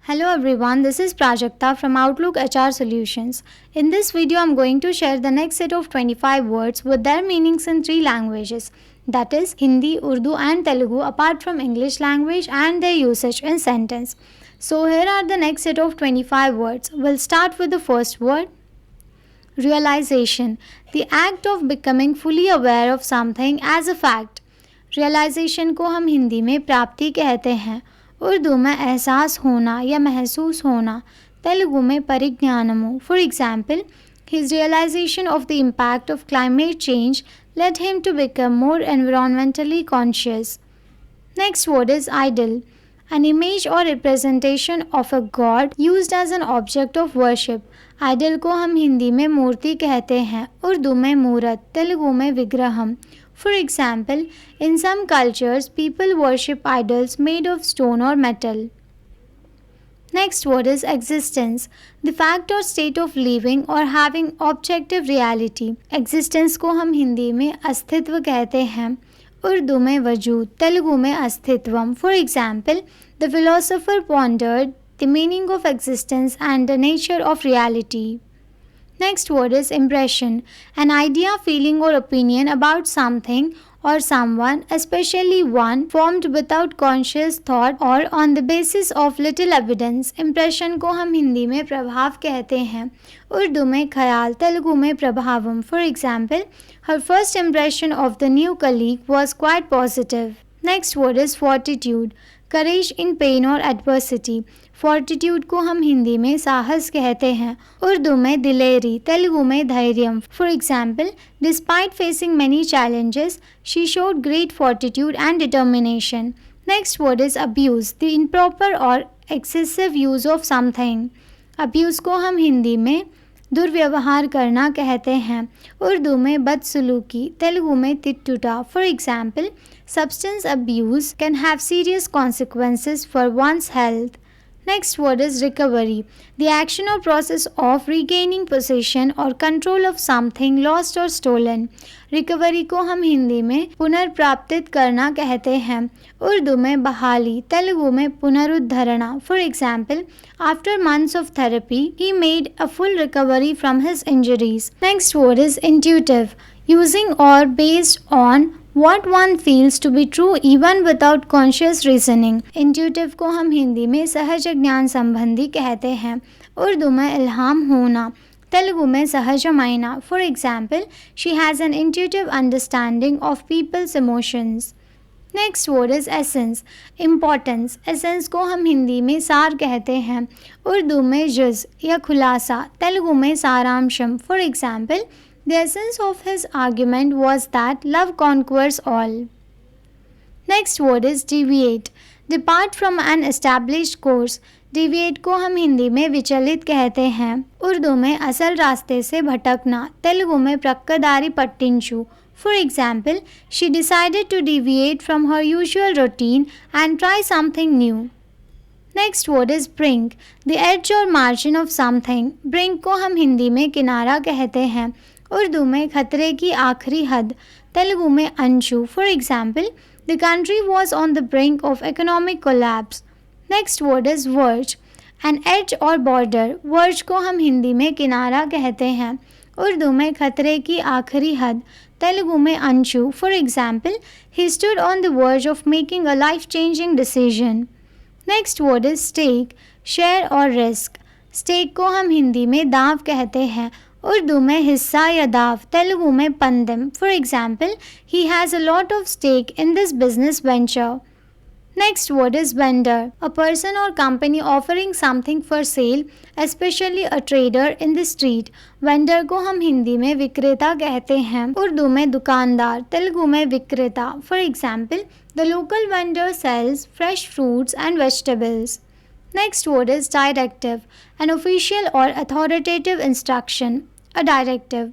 [SPEAKER 1] Hello everyone, this is Prajakta from Outlook HR Solutions. In this video, I'm going to share the next set of 25 words with their meanings in 3 languages. That is Hindi, Urdu and Telugu apart from English language and their usage in sentence. So here are the next set of 25 words. We'll start with the first word. Realization. The act of becoming fully aware of something as a fact. Realization को हम हिंदी में प्राप्ति कहते हैं, उर्दू में एहसास होना या महसूस होना, तेलुगु में परिज्ञानमु. For example, his realisation of the impact of climate change led him to become more environmentally conscious. Next word is idol. An image or representation of a god used as an object of worship. Idol को हम हिंदी में मूर्ति कहते हैं, उर्दू में मूरत, तेलुगु में विग्रहम. For example, in some cultures, people worship idols made of stone or metal. Next word is existence. The fact or state of living or having objective reality. Existence को हम हिंदी में अस्तित्व कहते हैं, उर्दू में वजूद, तेलुगु में अस्तित्वम. For example, the philosopher pondered the meaning of existence and the nature of reality. Next word is impression. An idea, feeling or opinion about something or someone, especially one, formed without conscious thought or on the basis of little evidence. Impression को हम हिंदी में प्रभाव कहते हैं, उर्दू में ख्याल, तेलुगु में प्रभावम. For example, her first impression of the new colleague was quite positive. Next word is fortitude. Courage in pain or adversity. Fortitude को हम हिंदी में साहस कहते हैं, उर्दू में दिलेरी, तेलुगु में Dhairyam. For example, despite facing many challenges, she showed great fortitude and determination. Next word is abuse. The improper or excessive use of something. Abuse को हम हिंदी में दुर्व्यवहार करना कहते हैं, उर्दू में बदसलूकी, तेलुगु में तिट्टुटा. For example, substance abuse can have serious consequences for one's health. Next word is recovery. The action or process of regaining possession or control of something lost or stolen. Recovery को हम हिंदी में पुनर्प्राप्तित करना कहते हैं, उर्दू में बहाली, तेलुगु में पुनरुद्धरणा. For example, after months of therapy, he made a full recovery from his injuries. Next word is intuitive. using or based on what one feels to be true even without conscious reasoning. Intuitive को हम हिंदी में सहज ज्ञान संबंधी कहते हैं, उर्दू में इल्हाम होना, तेलुगु में सहजమైన. For example, she has an intuitive understanding of people's emotions. Next word is essence, importance. Essence को हम हिंदी में सार कहते हैं, उर्दू में जुज या खुलासा, तेलुगु में सारांशम. For example, the essence of his argument was that love conquers all. Next word is deviate, depart from an established course. Deviate को हम हिंदी में विचलित कहते हैं, उर्दू में असल रास्ते से भटकना, तेलुगु में प्रक्कदारी पट्टिंचु. For example, she decided to deviate from her usual routine and try something new. Next word is brink, the edge or margin of something. Brink को हम हिंदी में किनारा कहते हैं, उर्दू में खतरे की आखिरी हद, तेलुगु में Anshu. For example, the country was on the brink of economic collapse. Next word is verge, an edge or border. Verge को हम हिंदी में किनारा कहते हैं, उर्दू में खतरे की आखिरी हद, तेलुगु में अंशु. For example, he stood on the verge of making a life changing decision. Next word is stake, share or risk. Stake को हम हिंदी में दाव कहते हैं, उर्दू में हिस्सा या दाव, तेलुगु में पंदम. For example, he has a lot of stake in this business venture. Next word is vendor, a person or company offering something for sale, especially a trader in the street. Vendor को हम हिंदी में विक्रेता कहते हैं, उर्दू में दुकानदार, तेलुगु में विक्रेता. For example, the local vendor sells fresh fruits and vegetables. Next word is directive, an official or authoritative instruction, a directive.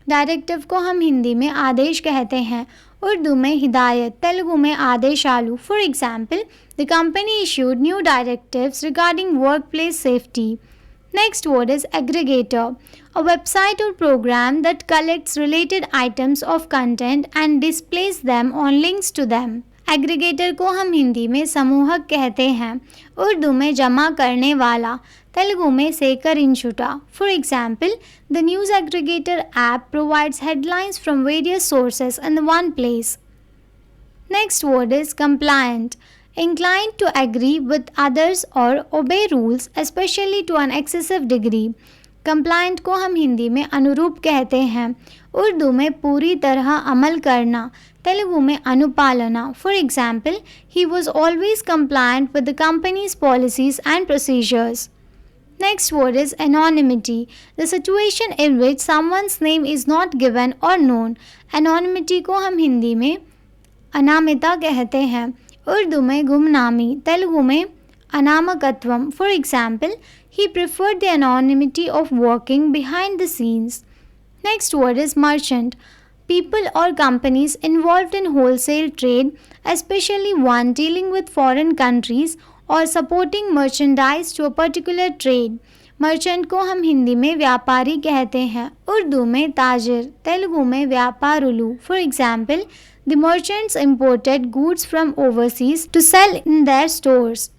[SPEAKER 1] Directive को हम हिंदी में आदेश कहते हैं, उर्दू में हिदायत, तेलुगु में आदेशालु. For example, the company issued new directives regarding work place safety. Next word is aggregator, a website or program that collects related items of content and displays them on links to them. Aggregator को हम हिंदी में समूहक कहते हैं, उर्दू में जमा करने वाला, तेलुगु में सेकरिंचुटा. For example, the news aggregator app provides headlines from various sources in one place. Next word is compliant, inclined to agree with others or obey rules, especially to an excessive degree. Compliant को हम हिंदी में अनुरूप कहते हैं, उर्दू में पूरी तरह अमल करना, तेलुगु में अनुपालना. For example, he was always compliant with the companies policies and procedures. Next word is anonymity, the situation in which someone's name is not given or known. Anonymity को हम हिंदी में अनामिता कहते हैं, उर्दू में गुमनामी, तेलुगु में अनामकत्वम. For example, he preferred the anonymity of working behind the scenes. Next word is merchant, people or companies involved in wholesale trade, especially one dealing with foreign countries or supporting merchandise to a particular trade. Merchant को हम हिंदी में व्यापारी कहते हैं, उर्दू में ताजिर, तेलुगु में व्यापारुलु. For example, the merchants imported goods from overseas to sell in their stores.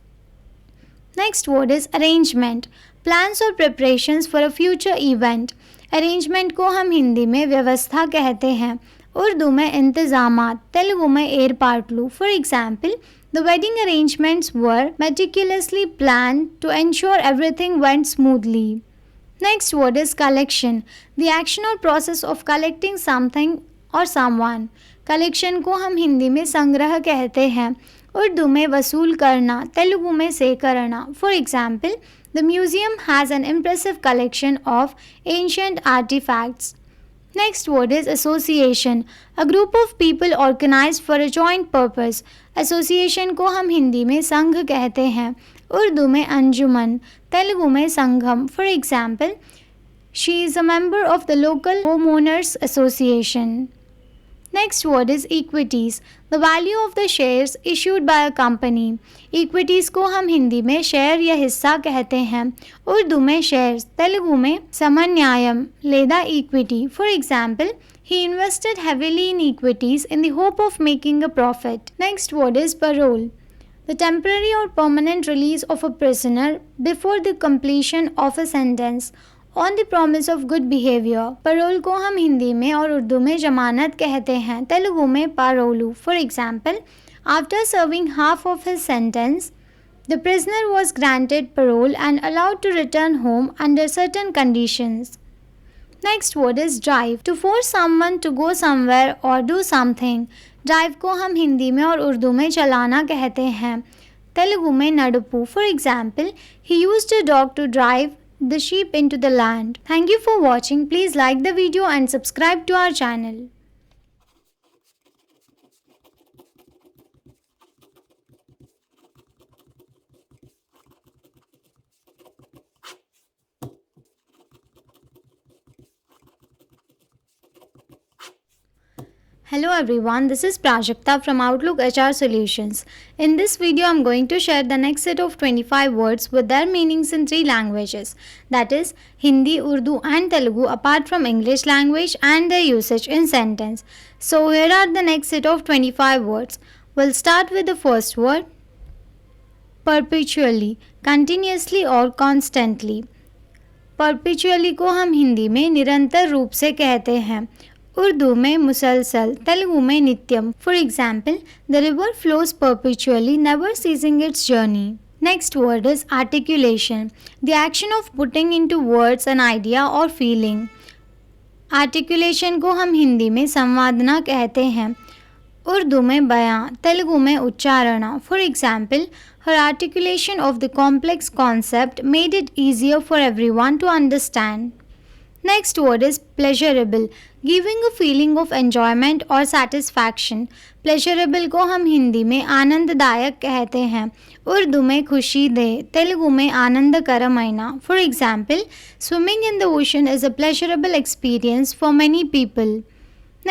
[SPEAKER 1] Next word is arrangement, plans or preparations for a future event. Arrangement को हम हिंदी में व्यवस्था कहते हैं, उर्दू में इंतजामात, तेलुगु में एरपाटलू. For example, the wedding arrangements were meticulously planned to ensure everything went smoothly. Next word is collection, the action or process of collecting something or someone. Collection को हम हिंदी में संग्रह कहते हैं, उर्दू में वसूल करना, तेलुगु में सेकरना. For example, the museum has an impressive collection of ancient artifacts. Next word is association, a group of people organized for a joint purpose. Association को हम हिंदी में संघ कहते हैं, उर्दू में अंजुमन, तेलुगु में संघम. For example, she is a member of the local homeowners association. Next word is equities, the value of the shares issued by a company. Equities को हम हिंदी में शेयर या हिस्सा कहते हैं, उर्दू में शेयर्स, तेलुगु में समन्यायम లేదా equity. For example, he invested heavily in equities in the hope of making a profit. Next word is parole, the temporary or permanent release of a prisoner before the completion of a sentence. On the promise of good behaviour. Parole को हम हिंदी में और उर्दू में जमानत कहते हैं, तेलुगु में parole. For example, after serving half of his sentence the prisoner was granted parole and allowed to return home under certain conditions. Next word is drive. To force someone to go somewhere or do something. Drive को हम हिंदी में और उर्दू में चलाना कहते हैं, तेलुगु में नडपू। For example, he used a dog to drive the sheep into the land. Thank you for watching. Please like the video and subscribe to our channel. Hello everyone, this is Prajakta from Outlook HR Solutions. In this video, I am going to share the next set of 25 words with their meanings in 3 languages, that is Hindi, Urdu and Telugu, apart from English language and their usage in sentence. So here are the next set of 25 words. We'll start with the first word, perpetually, continuously or constantly. Perpetually को हम हिंदी में निरंतर रूप से कहते हैं, उर्दू में मुसलसल, तेलुगु में नित्यम। For example, the river flows perpetually, never ceasing its journey. Next word is articulation, the action of putting into words an idea or feeling. Articulation को हम हिंदी में संवादना कहते हैं, उर्दू में बयां, तेलुगु में उच्चारणा। For example, her articulation of the complex concept made it easier for everyone to understand. Next word is pleasurable, giving a feeling of enjoyment or satisfaction. Pleasurable को हम हिंदी में आनंददायक कहते हैं, उर्दू में खुशी दे, तेलुगु में आनंदकरమైన। For example, swimming in the ocean is a pleasurable experience for many people.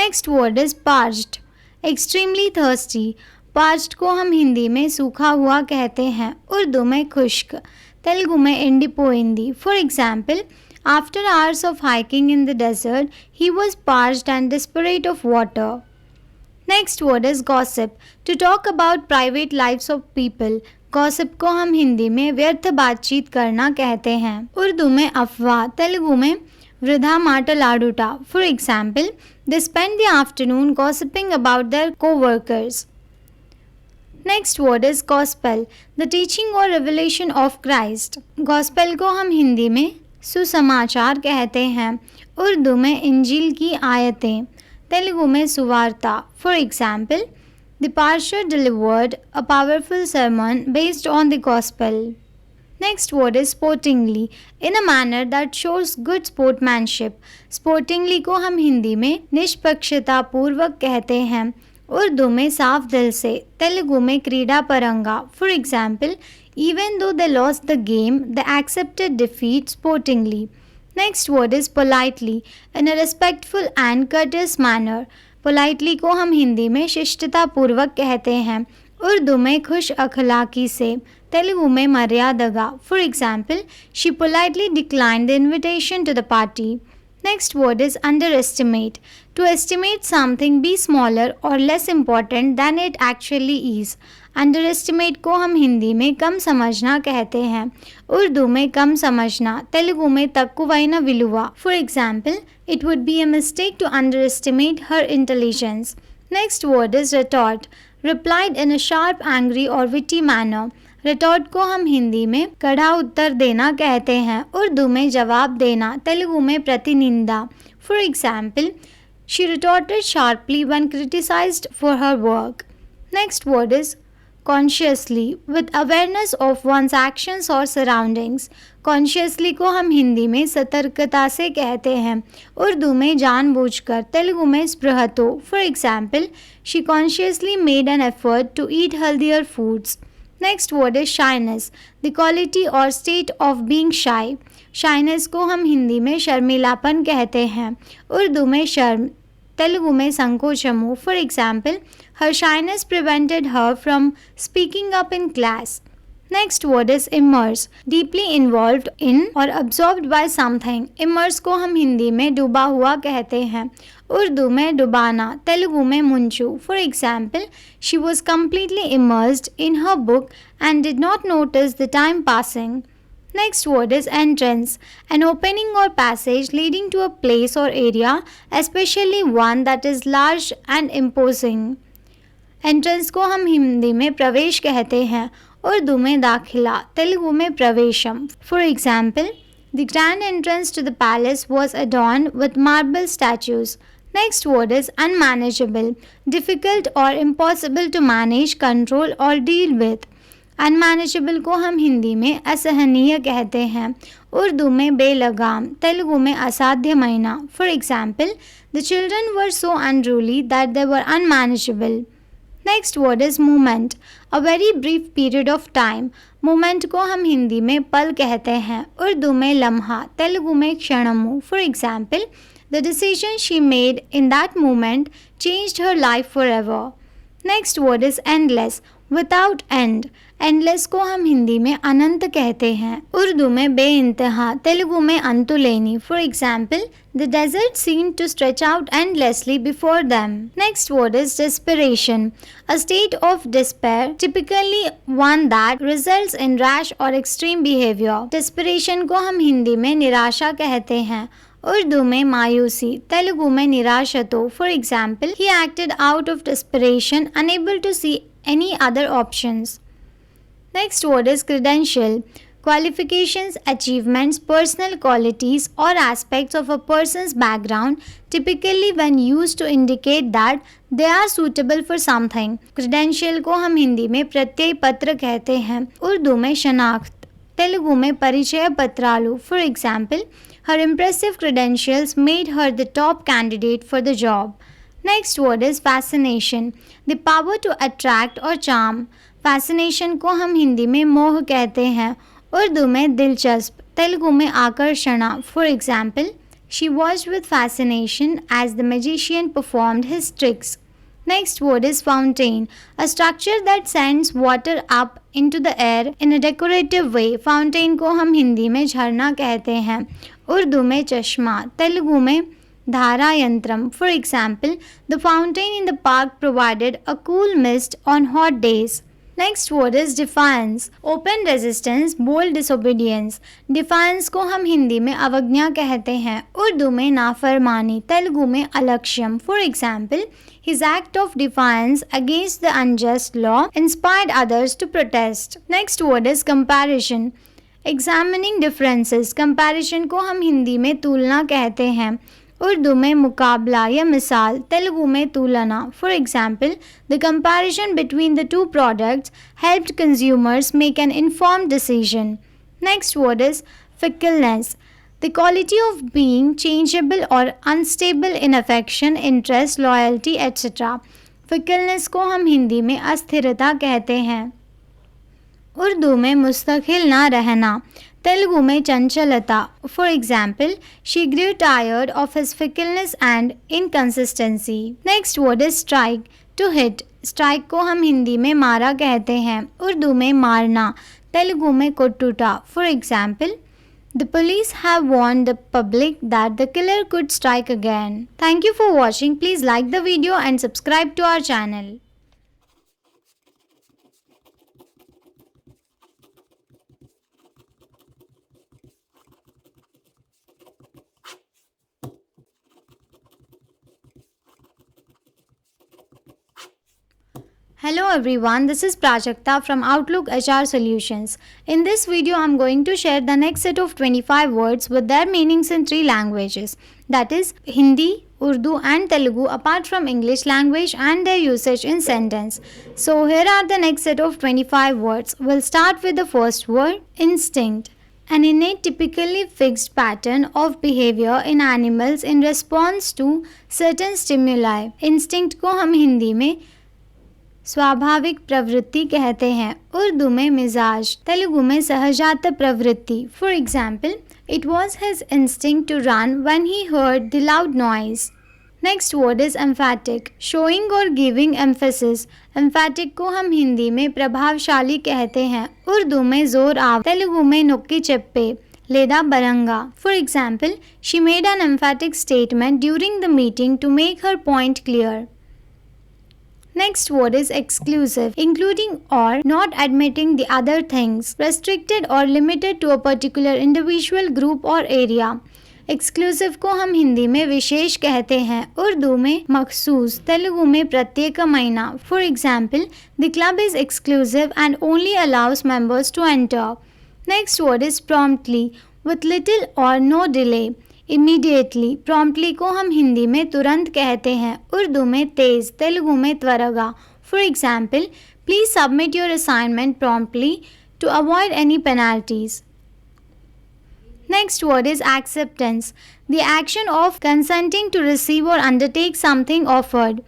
[SPEAKER 1] Next word is parched, extremely thirsty. Parched को हम हिंदी में सूखा हुआ कहते हैं, उर्दू में खुश्क, तेलुगु में ఎండిపోయింది। For example, after hours of hiking in the desert, he was parched and desperate of water. Next word is gossip, to talk about private lives of people. Gossip को हम हिंदी में व्यर्थ बातचीत करना कहते हैं, उर्दू में अफवाह, तेलुगु में वृथा माटलाडुटा। For example, they spent the afternoon gossiping about their co-workers. Next word is gospel, the teaching or revelation of Christ. Gospel को हम हिंदी में सुसमाचार कहते हैं, उर्दू में इंजील की आयतें, तेलुगु में सुवार्ता। For example, the pastor delivered a powerful sermon based on the gospel. Next word is sportingly, in a manner that shows good sportsmanship. Sportingly को हम हिंदी में निष्पक्षता पूर्वक कहते हैं, उर्दू में साफ दिल से, तेलुगु में क्रीडा परंगा। For example, even though they lost the game, they accepted defeat sportingly. Next word is politely, in a respectful and courteous manner. Politely को हम हिंदी में शिष्टता पूर्वक कहते हैं, उर्दू में खुश अखलाकी से, तेलुगु में मर्यादगा। For example, she politely declined the invitation to the party. Next word is underestimate, to estimate something be smaller or less important than it actually is. Underestimate को हम हिंदी में कम समझना कहते हैं, उर्दू में कम समझना, तेलुगु में तक्कुवैन विलुवा। For example, it would be a mistake to underestimate her intelligence. Next word is retort, replied in a sharp, angry or witty manner. Retort को हम हिंदी में कड़ा उत्तर देना कहते हैं, उर्दू में जवाब देना, तेलुगु में प्रतिनिंदा। For example, she retorted sharply when criticised for her work. Next word is consciously, with awareness of one's actions or surroundings. Consciously को हम हिंदी में सतर्कता से कहते हैं, उर्दू में जानबूझकर, तेलुगु में स्पृहतो। For example, she consciously made an effort to eat healthier foods. Next word is shyness, the quality और state of being shy. Shyness को हम हिंदी में शर्मिलापन कहते हैं, उर्दू में शर्म, तेलुगु में संकोचमु। For example, her shyness prevented her from speaking up in class. Next word is immerse, deeply involved in or absorbed bye something. Immerse को हम हिंदी में डूबा हुआ कहते हैं, उर्दू में डुबाना, तेलुगु में मुंचू। For example, she was completely immersed in her book and did not notice the time passing. Next word is entrance, an opening or passage leading to a place or area, especially one that is large and imposing. Entrance को हम हिंदी में प्रवेश कहते हैं, उर्दू में दाखिला, तेलुगु में प्रवेशम. For example, the grand entrance to the palace was adorned with marble statues. Next word is unmanageable, difficult or impossible to manage, control or deal with. Unmanageable को हम हिंदी में असहनीय कहते हैं, उर्दू में बेलगाम, तेलुगु में असाध्य महीना. For example, the children were so unruly that they were unmanageable. Next word is moment, a very brief period of time. Moment को हम हिंदी में पल कहते हैं, उर्दू में लम्हा, तेलुगु में क्षणमु. For example, the decision she made in that moment changed her life forever. Next word is endless, without end. Endless को हम हिंदी में अनंत कहते हैं, उर्दू में बेइंतहा, तेलुगु में अंतुलेनी. For example, the desert seemed to stretch out endlessly before them. Next word is desperation, a state of despair, typically one that results in rash or extreme behavior. Desperation को हम हिंदी में निराशा कहते हैं, उर्दू में मायूसी, तेलुगु में निराशतो. For example, he acted out of desperation, unable to see any other options. Next word is credential, qualifications, achievements, personal qualities or aspects of a person's background, typically when used to indicate that they are suitable for something. Credential को हम हिंदी में प्रत्यय पत्र कहते हैं, उर्दू में शनाख्त, तेलुगु में परिचय पत्रालु. For example, her impressive credentials made her the top candidate for the job. Next word is fascination, the power to attract or charm. Fascination को हम हिंदी में मोह कहते हैं, उर्दू में दिलचस्प, तेलुगु में आकर्षणा. For example, she watched with fascination as the magician performed his tricks. Next word is fountain, a structure that sends water up into the air in a decorative way. Fountain को हम हिंदी में झरना कहते हैं, उर्दू में चश्मा, तेलुगु में धारा यंत्रम. For example, the fountain in the park provided a cool mist on hot days. Next word is defiance, open resistance, bold disobedience. Defiance को हम हिंदी में अवज्ञा कहते हैं, उर्दू में नाफरमानी, तेलुगु में अलक्ष्यम. For example, his act of defiance against the unjust law inspired others to protest. Next word is comparison, examining differences. Comparison को हम हिंदी में तुलना कहते हैं, उर्दू में मुकाबला या मिसाल, तेलुगु में तुलना. For example, the comparison between the two products helped consumers make an informed decision. Next word is fickleness, the quality of being changeable or unstable in affection, interest, loyalty, etc. fickleness को हम हिंदी में अस्थिरता कहते हैं, उर्दू में मुस्तकिल ना रहना, तेलुगु में चंचलता. For example, she grew tired of his fickleness and inconsistency. Next word is strike, to hit. Strike को हम हिंदी में मारा कहते हैं, उर्दू में मारना, तेलुगु में कोट्टुटा. For example, the police have warned the public that the killer could strike again. Thank you for watching. Please like the video and subscribe to our channel. Hello everyone, this is Prajakta from Outlook HR Solutions. In this video, I'm going to share the next set of 25 words with their meanings in 3 languages. That is Hindi, Urdu and Telugu apart from English language and their usage in sentence. So here are the next set of 25 words. We'll start with the first word, instinct. An innate typically fixed pattern of behavior in animals in response to certain stimuli. Instinct को हम हिंदी में स्वाभाविक प्रवृत्ति कहते हैं, उर्दू में मिजाज, तेलुगु में सहजात प्रवृत्ति. For example, it was his instinct to run when he heard the loud noise. Next word is emphatic, showing or giving emphasis. Emphatic को हम हिंदी में प्रभावशाली कहते हैं, उर्दू में जोर आव, तेलुगु में नొక్కి చెప్పే లేదా బలంగా. For example, she made an emphatic statement during the meeting to make her point clear. Next word is exclusive, including or not admitting the other things, restricted or limited to a particular individual, group or area. Exclusive को हम हिंदी में विशेष कहते हैं, उर्दू में मखसूस, तेलुगु में प्रत्येकమైన. For example, the club is exclusive and only allows members to enter. Next word is promptly, with little or no delay. Immediately, promptly को हम हिंदी में तुरंत कहते हैं, उर्दू में तेज, तेलुगु में त्वरगा. For example, please submit your assignment promptly to avoid any penalties. Next word is acceptance, the action of consenting to receive or undertake something offered.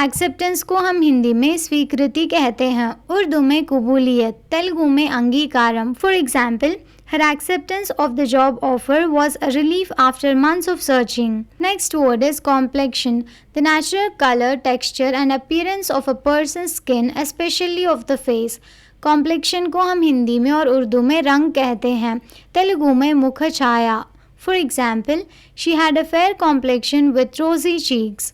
[SPEAKER 1] Acceptance को हम हिंदी में स्वीकृति कहते हैं, उर्दू में कबूलियत, तेलुगु में अंगीकारम. For example, her acceptance of the job offer was a relief after months of searching. Next word is complexion, the natural color, texture and appearance of a person's skin, especially of the face. Complexion को हम हिंदी में और उर्दू में रंग कहते हैं, तेलुगु में मुख छाया. For example, she had a fair complexion with rosy cheeks.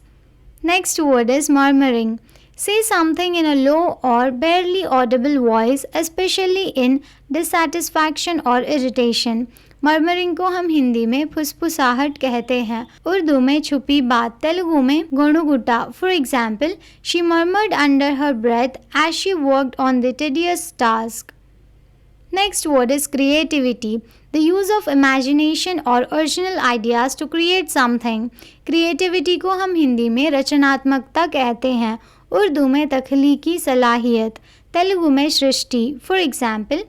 [SPEAKER 1] Next word is murmuring, say something in a low or barely audible voice, especially in dissatisfaction or irritation. Murmuring को हम हिंदी में फुसफुसाहट कहते हैं, उर्दू में छुपी बात, तेलुगु में गोणुगुटा. For example, she murmured under her breath as she worked on the tedious task. Next word is creativity, the use of imagination or original ideas to create something. Creativity को हम हिंदी में रचनात्मकता कहते हैं, उर्दू में तख्लीकी सलाहियत, तेलुगु में सृष्टि. For example,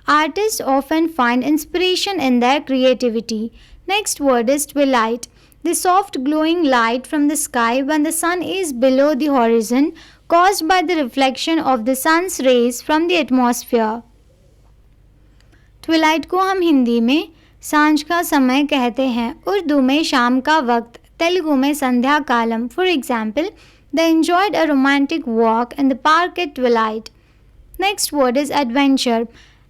[SPEAKER 1] artists often find inspiration in their creativity. Next word is twilight, the soft glowing light from the sky when the sun is below the horizon, caused by the reflection of the sun's rays from the atmosphere. Twilight को हम हिंदी में सांझ का समय कहते हैं, उर्दू में शाम का वक्त, तेलुगु में संध्या कालम. For example, they enjoyed a romantic walk in the park at twilight. Next word is adventure,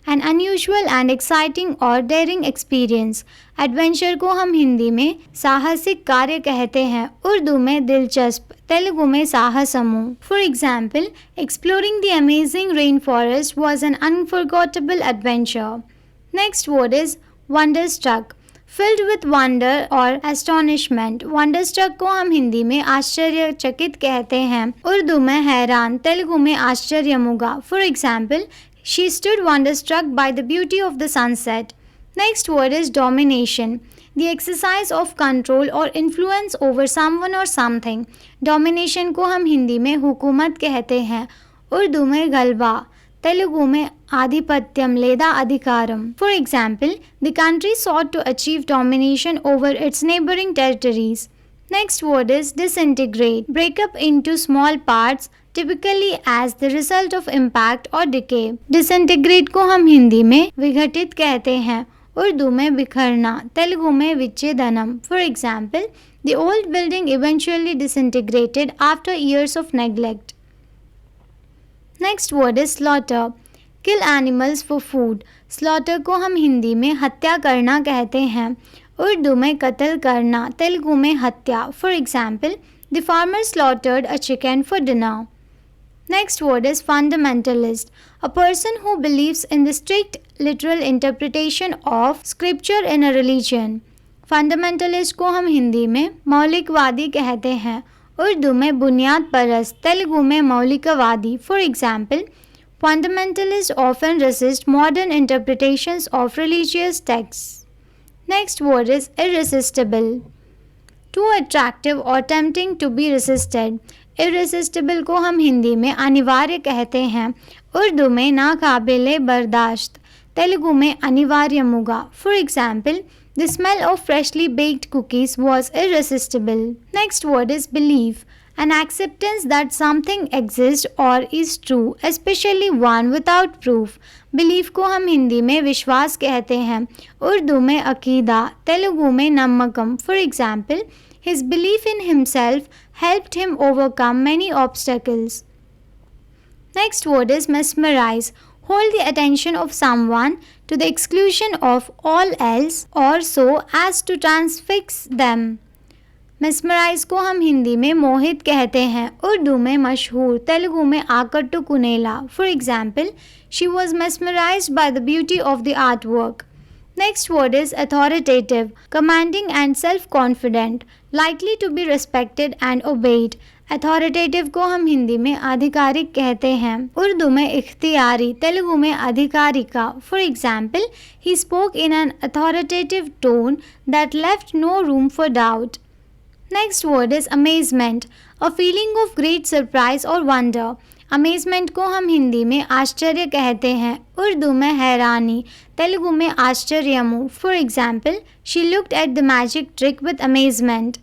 [SPEAKER 1] an unusual and exciting or daring experience. Adventure को हम हिंदी में साहसिक कार्य कहते हैं, उर्दू में दिलचस्प, तेलुगु में साहसमु. For example, exploring the amazing rainforest was an unforgettable adventure. Next word is wonderstruck, filled with wonder or astonishment. wonderstruck को हम हिंदी में आश्चर्यचकित कहते हैं, उर्दू में हैरान, तेलुगु में आश्चर्यमुगा. For example, she stood wonderstruck by the beauty of the sunset. Next word is domination, the exercise of control or influence over someone or something. domination को हम हिंदी में हुकूमत कहते हैं, उर्दू में गलबा, तेलुगु में आधिपत्यम లేదా अधिकारम. For example, the country sought to achieve domination over its neighboring territories. Next word is disintegrate, break up into small parts, typically as the result of impact or decay. Disintegrate को हम हिंदी में विघटित कहते हैं, उर्दू में बिखरना, तेलुगु में विच्छेदनम. For example, the old building eventually disintegrated after years of neglect. Next word is slaughter, kill animals for food. Slaughter को हम हिंदी में हत्या करना कहते हैं, उर्दू में कत्ल करना, तेलुगु में हत्या. For example, the farmer slaughtered a chicken for dinner. Next word is fundamentalist, a person who believes in the strict literal interpretation of scripture in a religion. Fundamentalist को हम हिंदी में मौलिकवादी कहते हैं, उर्दू में बुनियाद परस्त, तेलुगु में मौलिकवादी. For example, fundamentalists often resist modern interpretations of religious texts. Next word is irresistible, too attractive or tempting to be resisted. irresistible को हम हिंदी में अनिवार्य कहते हैं, उर्दू में नाकाबिले बर्दाश्त, तेलुगु में अनिवार्यमुगा. For example, the smell of freshly baked cookies was irresistible. Next word is belief, an acceptance that something exists or is true, especially one without proof. Belief को हम हिंदी में विश्वास कहते हैं, उर्दू में अकीदा, तेलुगु में नम्मकम. For example, his belief in himself helped him overcome many obstacles. Next word is mesmerize, hold the attention of someone to the exclusion of all else or so as to transfix them. Mesmerise को हम हिंदी में मोहित कहते हैं, उर्दू में मशहूर, तेलुगु में आकट्टू कुनेला. For example, she was mesmerized by the beauty of the artwork. Next word is authoritative, commanding and self-confident, likely to be respected and obeyed. Authoritative को हम हिंदी में आधिकारिक कहते हैं, उर्दू में इख्तियारी, तेलुगु में अधिकारिका. For example, he spoke in an authoritative tone that left no room for doubt. Next word is amazement, a feeling of great surprise or wonder. Amazement को हम हिंदी में आश्चर्य कहते हैं, उर्दू में हैरानी, तेलुगु में आश्चर्यमु. For example, she looked at the magic trick with amazement.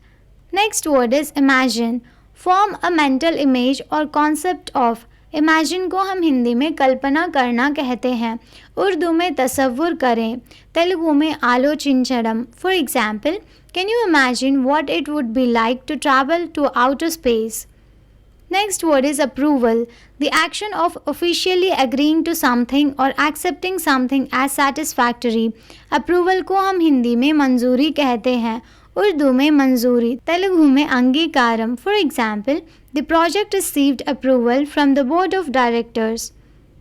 [SPEAKER 1] Next word is imagine, form a mental image or concept of. Imagine को हम हिंदी में कल्पना करना कहते हैं, उर्दू में तसव्वुर करें, तेलुगु में आलोचिंचडम. For example, can you imagine what it would be like to travel to outer space. Next word is approval, the action of officially agreeing to something or accepting something as satisfactory. Approval को हम हिंदी में मंजूरी कहते हैं, उर्दू में मंजूरी, तेलुगु में अंगीकारम. For example, the project received approval from the board of directors.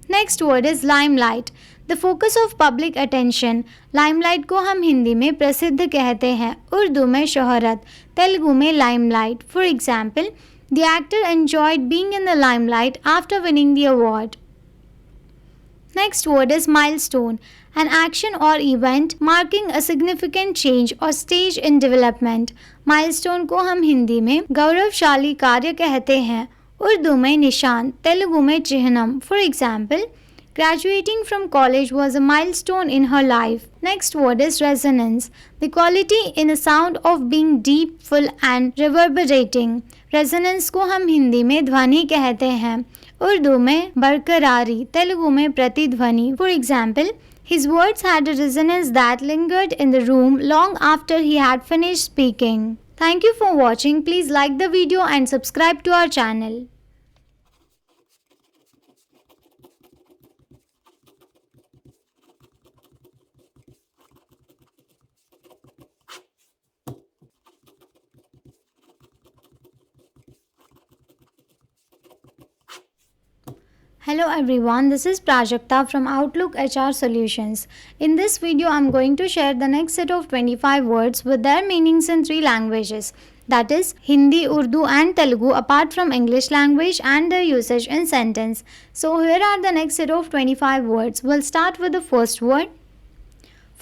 [SPEAKER 1] Next word is limelight, the focus of public attention. Limelight को हम हिंदी में प्रसिद्ध कहते हैं, उर्दू में शोहरत, तेलुगु में limelight. For example, the actor enjoyed being in the limelight after winning the award. Next word is milestone, an action or event marking a significant change or stage in development. Milestone को हम हिंदी में गौरवशाली कार्य कहते हैं, उर्दू में निशान, तेलुगु में चिह्नम. For example, graduating from college was a milestone in her life. Next word is resonance, the quality in a sound of being deep, full and reverberating. Resonance को हम हिंदी में ध्वनि कहते हैं, उर्दू में बरकरारी, तेलुगु में प्रतिध्वनि. For example, his words had a resonance that lingered in the room long after he had finished speaking. Thank you for watching. Please like the video and subscribe to our channel. Hello everyone, this is Prajakta from Outlook HR Solutions. In this video, I'm going to share the next set of 25 words with their meanings in 3 languages. That is Hindi, Urdu and Telugu apart from English language and their usage in sentence. So here are the next set of 25 words. We'll start with the first word.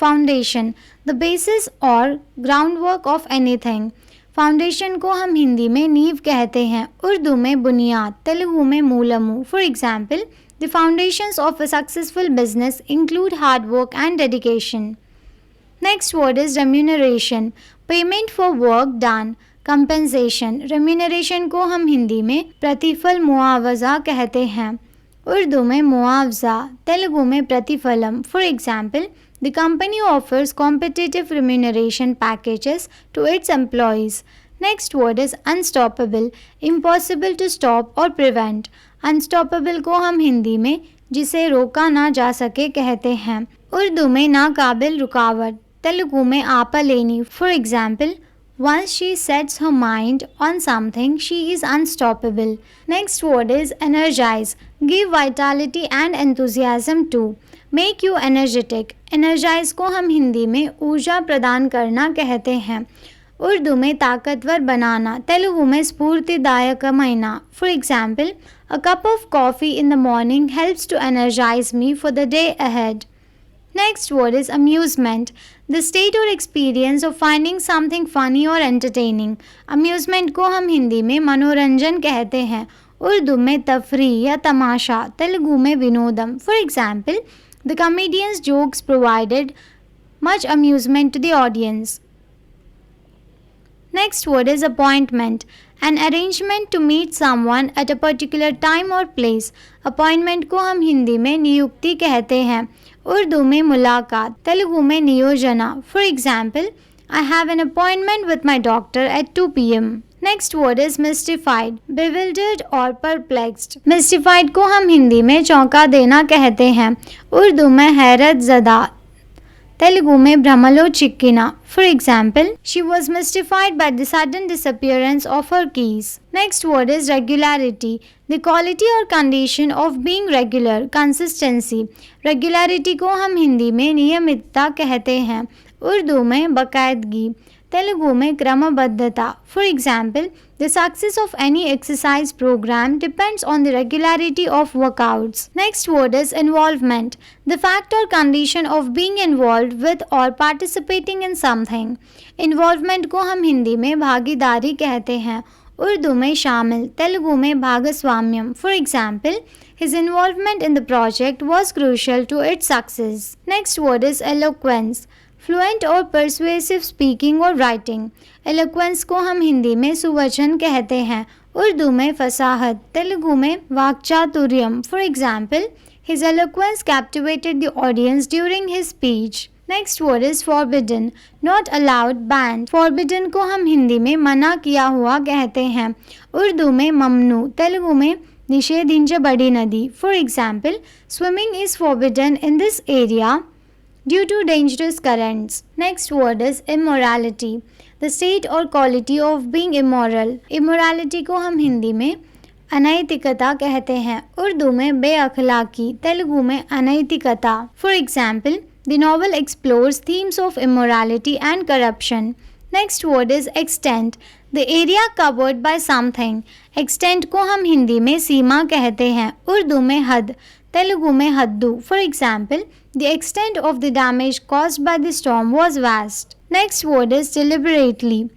[SPEAKER 1] Foundation, the basis or groundwork of anything. Foundation को हम हिंदी में नींव कहते हैं, उर्दू में बुनियाद, तेलुगु में मूलमु. For example, the foundations of a successful business include hard work and dedication. Next word is remuneration, payment for work done, compensation. Remuneration को हम हिंदी में प्रतिफल मुआवजा कहते हैं, उर्दू में मुआवजा, तेलुगु में प्रतिफलम. For example, the company offers competitive remuneration packages to its employees. Next word is unstoppable, impossible to stop or prevent. Unstoppable को हम हिंदी में जिसे रोका ना जा सके कहते हैं, उर्दू में नाकाबिल रुकावट, तेलुगु में आपा लेनी. For example, once she sets her mind on something, she is unstoppable. Next word is energize, give vitality and enthusiasm to. Make you energetic. Energize को हम हिंदी में ऊर्जा प्रदान करना कहते हैं, उर्दू में ताकतवर बनाना, तेलुगु में स्फूर्तिदायकమైన. For example, a cup of coffee in the morning helps to energise me for the day ahead. Next word is amusement, the state or experience of finding something funny or entertaining. Amusement को हम हिंदी में मनोरंजन कहते हैं, उर्दू में तफरी या तमाशा, तेलुगु में विनोदम. For example, the comedian's jokes provided much amusement to the audience. Next word is appointment, an arrangement to meet someone at a particular time or place. Appointment को हम हिंदी में नियुक्ति कहते हैं, उर्दू में मुलाकात, तेलुगु में नियोजना. For example, I have an appointment with my doctor at 2 p.m. Next word is mystified, bewildered or perplexed. Mystified को हम हिंदी में चौंका देना कहते हैं, उर्दू में हैरत ज़दा, तेलुगु में भ्रमलो चिक्किना. For example, she was mystified by the sudden disappearance of her keys. Next word is regularity. The quality or condition of being regular, consistency. Regularity को हम हिंदी में नियमितता कहते हैं, उर्दू में बाकायदगी, तेलुगु में क्रमबद्धता. For example, the success of any exercise program depends on the regularity of workouts. Next word is involvement. The fact or condition of being involved with or participating in something. Involvement को हम हिंदी में भागीदारी कहते हैं, उर्दू में शामिल, तेलुगु में भागस्वाम्यम. For example, his involvement in the project was crucial to its success. Next word is eloquence. Fluent और परसुएसिव स्पीकिंग और राइटिंग. एलोक्वेंस को हम हिंदी में सुवचन कहते हैं, उर्दू में फसाहत, तेलुगु में वाक्चातुर्यम. For example, his eloquence captivated the audience during his speech. Next word is forbidden, not allowed, banned. Forbidden को हम हिंदी में मना किया हुआ कहते हैं, उर्दू में ममनू, तेलुगु में निषेधिंचबडी नदी. For example, swimming is forbidden in this area due to dangerous currents. Next word is immorality. The state or quality of being immoral. Immorality को हम हिंदी में अनैतिकता कहते हैं, उर्दू में बेअखलाकी, तेलुगु में अनैतिकता. For example, the novel explores themes of immorality and corruption. Next word is extent. The area covered by something. Extent को हम हिंदी में सीमा कहते हैं, उर्दू में हद, तेलुगु में Haddu. For example, the extent of the damage caused by the storm was vast. Next word is deliberately.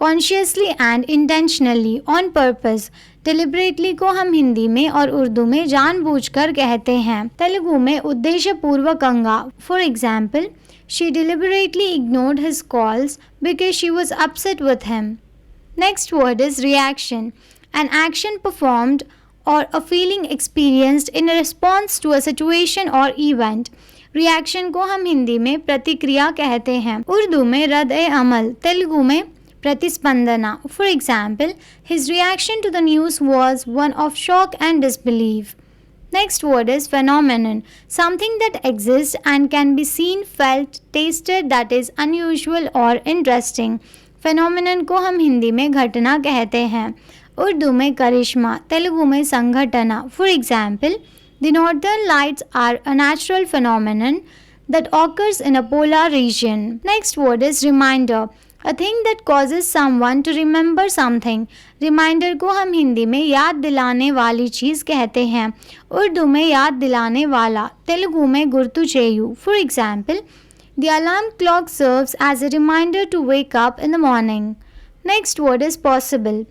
[SPEAKER 1] Consciously and intentionally, on purpose. Deliberately को हम हिंदी में और उर्दू में जानबूझकर कहते हैं, तेलुगु में उद्देश्यपूर्वकंगा. For example, she deliberately ignored his calls because she was upset with him. Next word is reaction. An action performed or a feeling experienced in response to a situation or event. Reaction को हम हिंदी में प्रतिक्रिया कहते हैं, उर्दू में रद्द-ए-अमल, तेलुगु में प्रतिस्पंदना. For example, his reaction to the news was one of shock and disbelief. Next word is phenomenon. Something that exists and can be seen, felt, tasted that is unusual or interesting. Phenomenon को हम हिंदी में घटना कहते हैं, उर्दू में करिश्मा, तेलुगु में संघटना. For example, the northern lights are a natural phenomenon that occurs in a polar region. Next word is reminder. A thing that causes someone to remember something. Reminder को हम हिंदी में याद दिलाने वाली चीज़ कहते हैं, उर्दू में याद दिलाने वाला, तेलुगु में गुर्तु चेयु. For example, the alarm clock serves as a reminder to wake up in the morning. Next word is possible.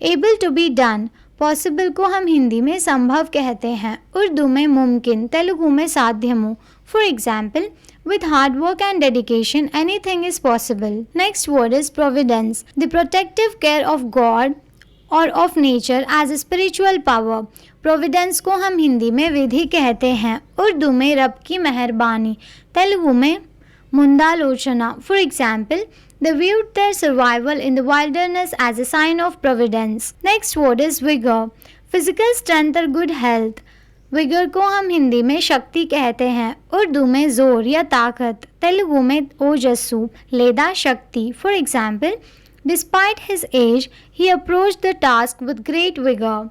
[SPEAKER 1] Able to be done. Possible को हम हिंदी में संभव कहते हैं, उर्दू में मुमकिन, तेलुगु में साध्यमु. For example, with hard work and dedication, anything is possible. Next word is providence. The protective care of God or of nature as a spiritual power. Providence को हम हिंदी में विधि कहते हैं, उर्दू में रब की मेहरबानी, तेलुगु में मुंदालोचना. For example, they viewed their survival in the wilderness as a sign of providence. Next word is vigor. Physical strength or good health. Vigor को हम हिंदी में शक्ति कहते हैं, उर्दू में जोर या ताकत, तेलुगु में ओजस्सु, लेदा शक्ति. For example, despite his age, he approached the task with great vigor.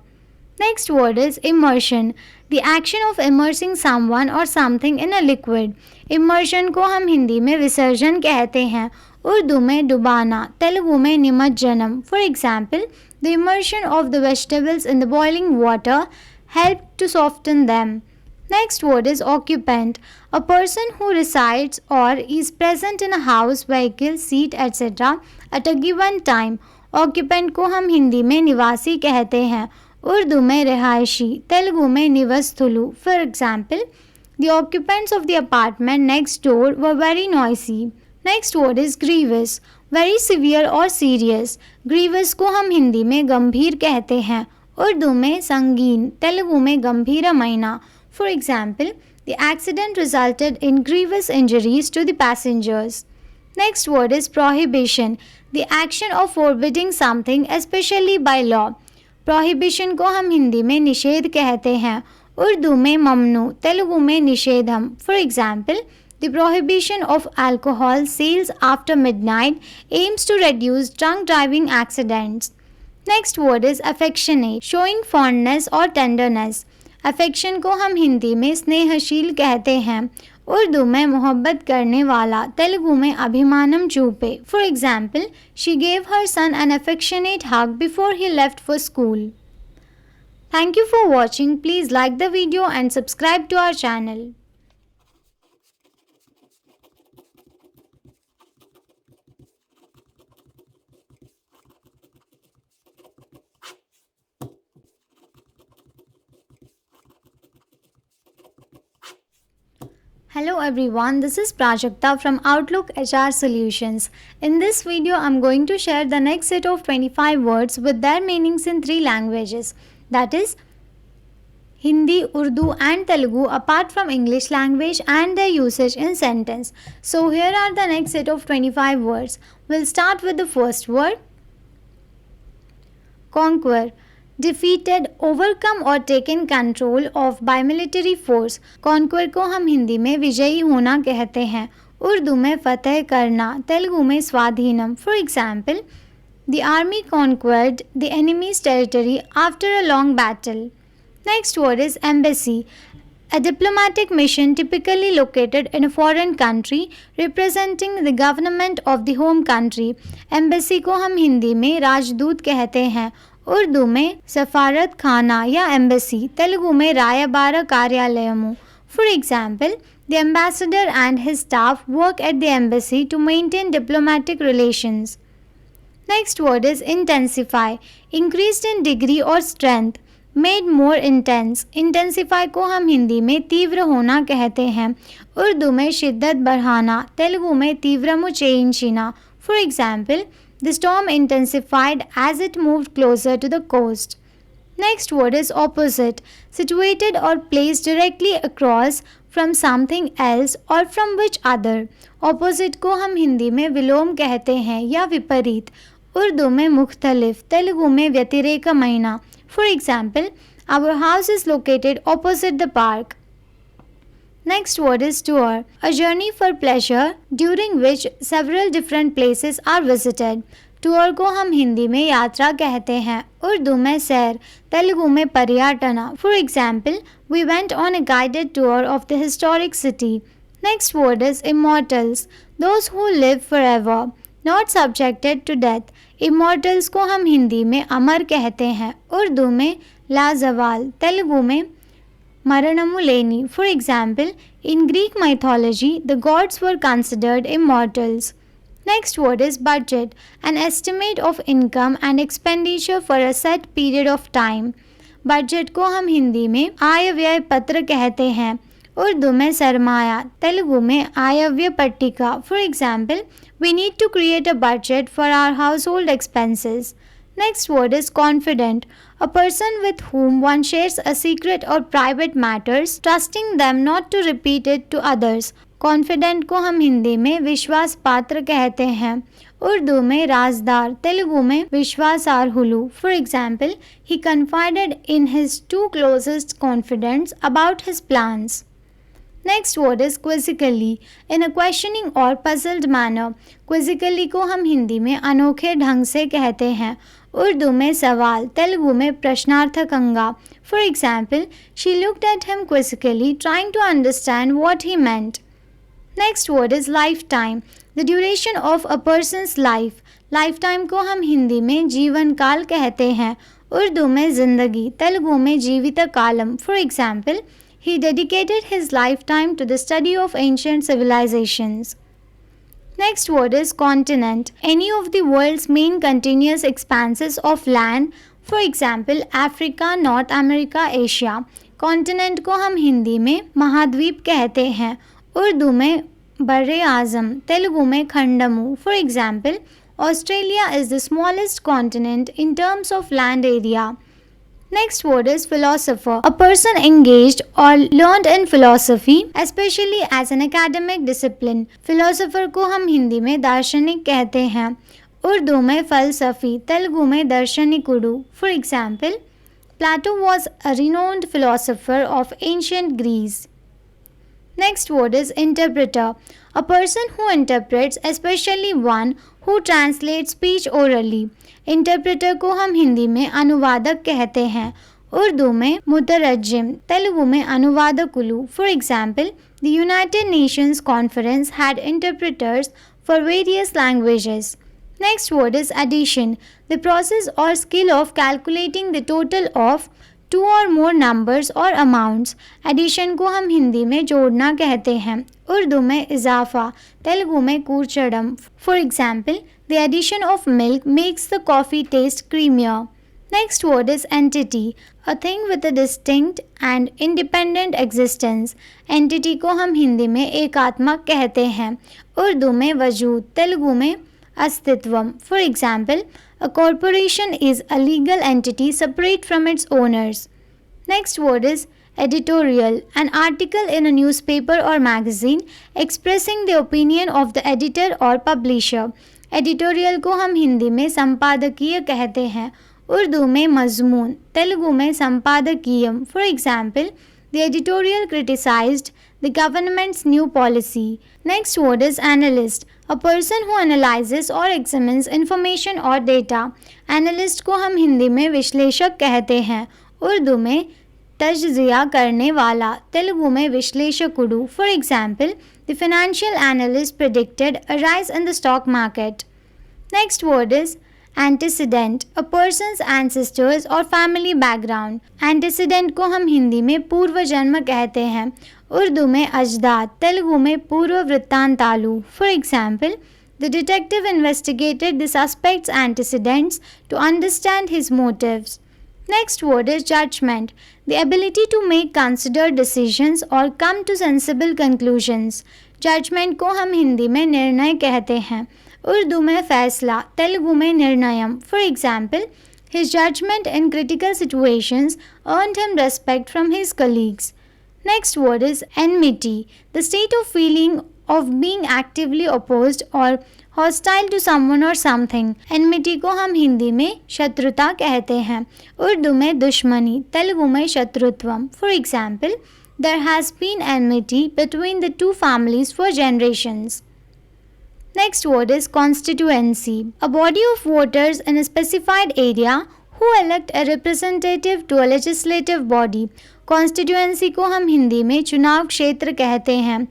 [SPEAKER 1] Next word is immersion. The action of immersing someone or something in a liquid. Immersion को हम हिंदी में विसर्जन कहते हैं, उर्दू में डुबाना, तेलुगु में निमज्जनम. For example, the immersion of the vegetables in the boiling water helped to soften them. Next word is occupant. A person who resides or is present in a house, vehicle, seat, etc. at a given time. Occupant को हम हिंदी में निवासी कहते हैं, उर्दू में रिहायशी, तेलुगु में निवस्तुलु. For example, the occupants of the apartment next door were very noisy. Next word is grievous. Very severe or serious. Grievous को हम हिंदी में गंभीर कहते हैं, उर्दू में संगीन, तेलुगु में गंभीरమైన. For example, the accident resulted in grievous injuries to the passengers. Next word is prohibition. The action of forbidding something, especially by law. Prohibition को हम हिंदी में निषेध कहते हैं, उर्दू में ममनू, तेलुगु में निषेधम. For example, The prohibition of alcohol sales after midnight aims to reduce drunk driving accidents. Next word is affectionate, showing fondness और tenderness. Affection को हम हिंदी में स्नेहशील कहते हैं, उर्दू में मोहब्बत करने वाला, तेलुगु में अभिमानम चूपे। For example, she gave her son an affectionate hug before he left for school. Thank you for watching. Please like the video and subscribe to our channel. Hello everyone, this is Prajakta from Outlook HR Solutions. In this video, I'm going to share the next set of 25 words with their meanings in 3 languages. That is Hindi, Urdu and Telugu apart from English language and their usage in sentence. So here are the next set of 25 words. We'll start with the first word. Conquer. Defeated, overcome or taken control of by military force. Conquer को हम हिंदी में विजयी होना कहते हैं, उर्दू में फतेह करना, तेलुगु में स्वाधीनम। For example, the army conquered the enemy's territory after a long battle. Next word is embassy, a diplomatic mission typically located in a foreign country representing the government of the home country. Embassy को हम हिंदी में राजदूत कहते हैं, उर्दू में सफारत खाना या embassy, Telugu में रायबार कार्यालयमु। For example, the ambassador and his staff work at the embassy to maintain diplomatic relations. Next word is intensify, increased in degree or strength, made more intense. Intensify को हम हिंदी में तीव्र होना कहते हैं, उर्दू में शिद्दत बढ़ाना, तेलुगु में तीव्रमु चेयिंचिना। For example, the storm intensified as it moved closer to the coast. Next word is opposite, situated or placed directly across from something else or from which other. Opposite को हम हिंदी में विलोम कहते हैं या विपरीत, उर्दू में मुख्तलिफ, तेलुगु में व्यतिरेकమైన। For example, our house is located opposite the park. Next word is tour, a journey for pleasure during which several different places are visited. Tour को हम हिंदी में यात्रा कहते हैं, उर्दू में सैर, तेलुगु में पर्यटना। For example, we went on a guided tour of the historic city. Next word is immortals, those who live forever, not subjected to death. Immortals को हम हिंदी में अमर कहते हैं, उर्दू में लाजवाल, तेलुगु में मरणमु लेनी। For example, in Greek mythology, the gods were considered immortals. Next word is budget, an estimate of income and expenditure for a set period of time. Budget को हम हिंदी में आय व्यय पत्र कहते हैं, उर्दू में सरमाया, तेलुगु में आयव्यय पट्टिका। For example, we need to create a budget for our household expenses. Next word is confident, a person with whom one shares a secret or private matters, trusting them not to repeat it to others. Confident को हम हिंदी में विश्वास पात्र कहते हैं, उर्दू में राजदार, तेलुगु में विश्वासार्हुलु। For example, he confided in his 2 closest confidants about his plans. Next word is quizzically, in a questioning or puzzled manner. Quizzically को हम हिंदी में अनोखे ढंग से कहते हैं, उर्दू में सवाल, तेलुगु में प्रश्नार्थक अंगा। For example, she looked at him quizzically, trying to understand what he meant. Next word is lifetime, the duration of a person's life. Lifetime को हम हिंदी में जीवन काल कहते हैं, उर्दू में जिंदगी, तेलुगु में जीवित कालम। For example, he dedicated his lifetime to the study of ancient civilizations. Next word is continent, any of the world's main continuous expanses of land. For example, Africa, North America, Asia. Continent को हम हिंदी में महाद्वीप कहते हैं, उर्दू में बर्रे आज़म, तेलुगु में खंडमु। For example, Australia is the smallest continent in terms of land area. Next word is philosopher, a person engaged or learned in philosophy, especially as an academic discipline. Philosopher को हम हिंदी में दार्शनिक कहते हैं, उर्दू में फलसफी, तेलुगु में दर्शनिकुडु। For example, Plato was a renowned philosopher of ancient Greece. Next word is interpreter. A person who interprets, especially one who translates speech orally. Interpreter को हम हिंदी में अनुवादक कहते हैं, उर्दू में मुतरज्जिम, तेलुगु में अनुवादकुलु. For example, the United Nations conference had interpreters for various languages. Next word is addition. The process or skill of calculating the total of two or more numbers or amounts. Addition को हम हिंदी में जोड़ना कहते हैं, उर्दू में इजाफा, तेलुगु में कूर्चडम. For example, the addition of milk makes the coffee taste creamier. Next word is entity. A thing with a distinct and independent existence. Entity को हम हिंदी में एकात्मक कहते हैं, उर्दू में वजूद, तेलुगु में अस्तित्वम. For example, a corporation is a legal entity separate from its owners. Next word is editorial. An article in a newspaper or magazine expressing the opinion of the editor or publisher. Editorial को हम हिंदी में संपादकीय कहते हैं, उर्दू में मजमून, तेलुगु में संपादकीयम. For example, the editorial criticised the government's new policy. Next word is analyst. A person who analyses or examines information और डेटा. एनालिस्ट को हम हिंदी में विश्लेषक कहते हैं, उर्दू में तज्जिया करने वाला, तेलुगु में विश्लेषकुडु. For example, the financial analyst predicted a rise in the stock market. Next word is antecedent. A person's ancestors or family background. Antecedent को हम हिंदी में पूर्व जन्म कहते हैं, उर्दू में अजदाद, तेलुगु में पूर्व वृत्तांतालु. For example, the detective investigated the suspect's antecedents to understand his motives. Next word is judgment. The ability to make considered decisions or come to sensible conclusions. Judgment को हम हिंदी में निर्णय कहते हैं, उर्दू में फैसला, तेलुगु में निर्णयम. For example, his judgment in critical situations earned him respect from his colleagues. Next word is enmity. The state of feeling of being actively opposed or hostile to someone or something. Enmity को हम हिंदी में शत्रुता कहते हैं, उर्दू में दुश्मनी, तेलुगु में शत्रुत्वम. For example, there has been enmity between the two families for generations. Next word is constituency. A body of voters in a specified area who elect a representative to a legislative body. Constituency को हम हिंदी में चुनाव क्षेत्र कहते हैं,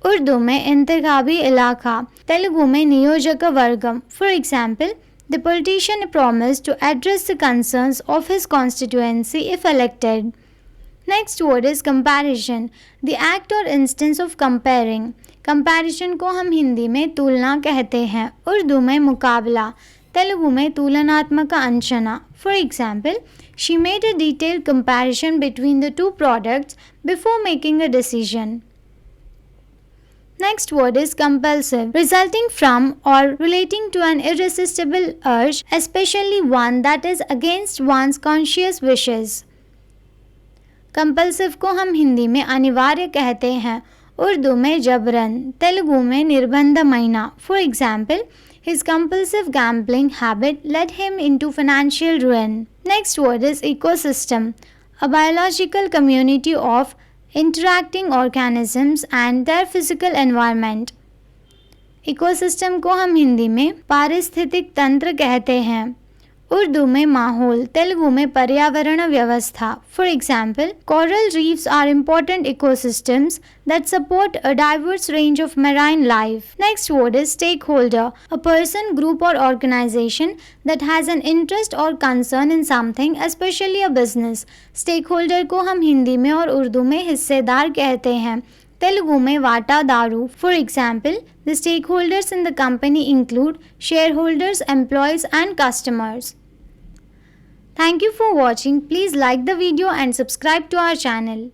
[SPEAKER 1] उर्दू में इंतखाबी इलाका, तेलुगु में नियोजक वर्गम. For example, the politician promise to address the concerns of his constituency if elected. Next word is comparison. The act or instance of comparing. Comparison को हम हिंदी में तुलना कहते हैं, उर्दू में मुकाबला, तेलुगु में तुलनात्मक अंचना. For example, she made a detailed comparison between the two products before making a decision. Next word is compulsive, resulting from or relating to an irresistible urge, especially one that is against one's conscious wishes. Compulsive को हम हिंदी में अनिवार्य कहते हैं, उर्दू में जबरन, तेलुगु में निर्बंधमयना. For example, his compulsive gambling habit led him into financial ruin. Next word is ecosystem, a biological community of interacting organisms and their physical environment. Ecosystem को हम हिंदी में पारिस्थितिक तंत्र कहते हैं, उर्दू में माहौल, तेलुगु में पर्यावरण व्यवस्था. For example, coral reefs are important ecosystems that support a diverse range of marine life. Next word is stakeholder, a person, group or organization that has an interest or concern in something, especially a business. Stakeholder को हम हिंदी में और उर्दू में हिस्सेदार कहते हैं, तेलुगु में वाटादारू. For example, the stakeholders in the company include shareholders, employees and customers. Thank you for watching. Please like the video and subscribe to our channel.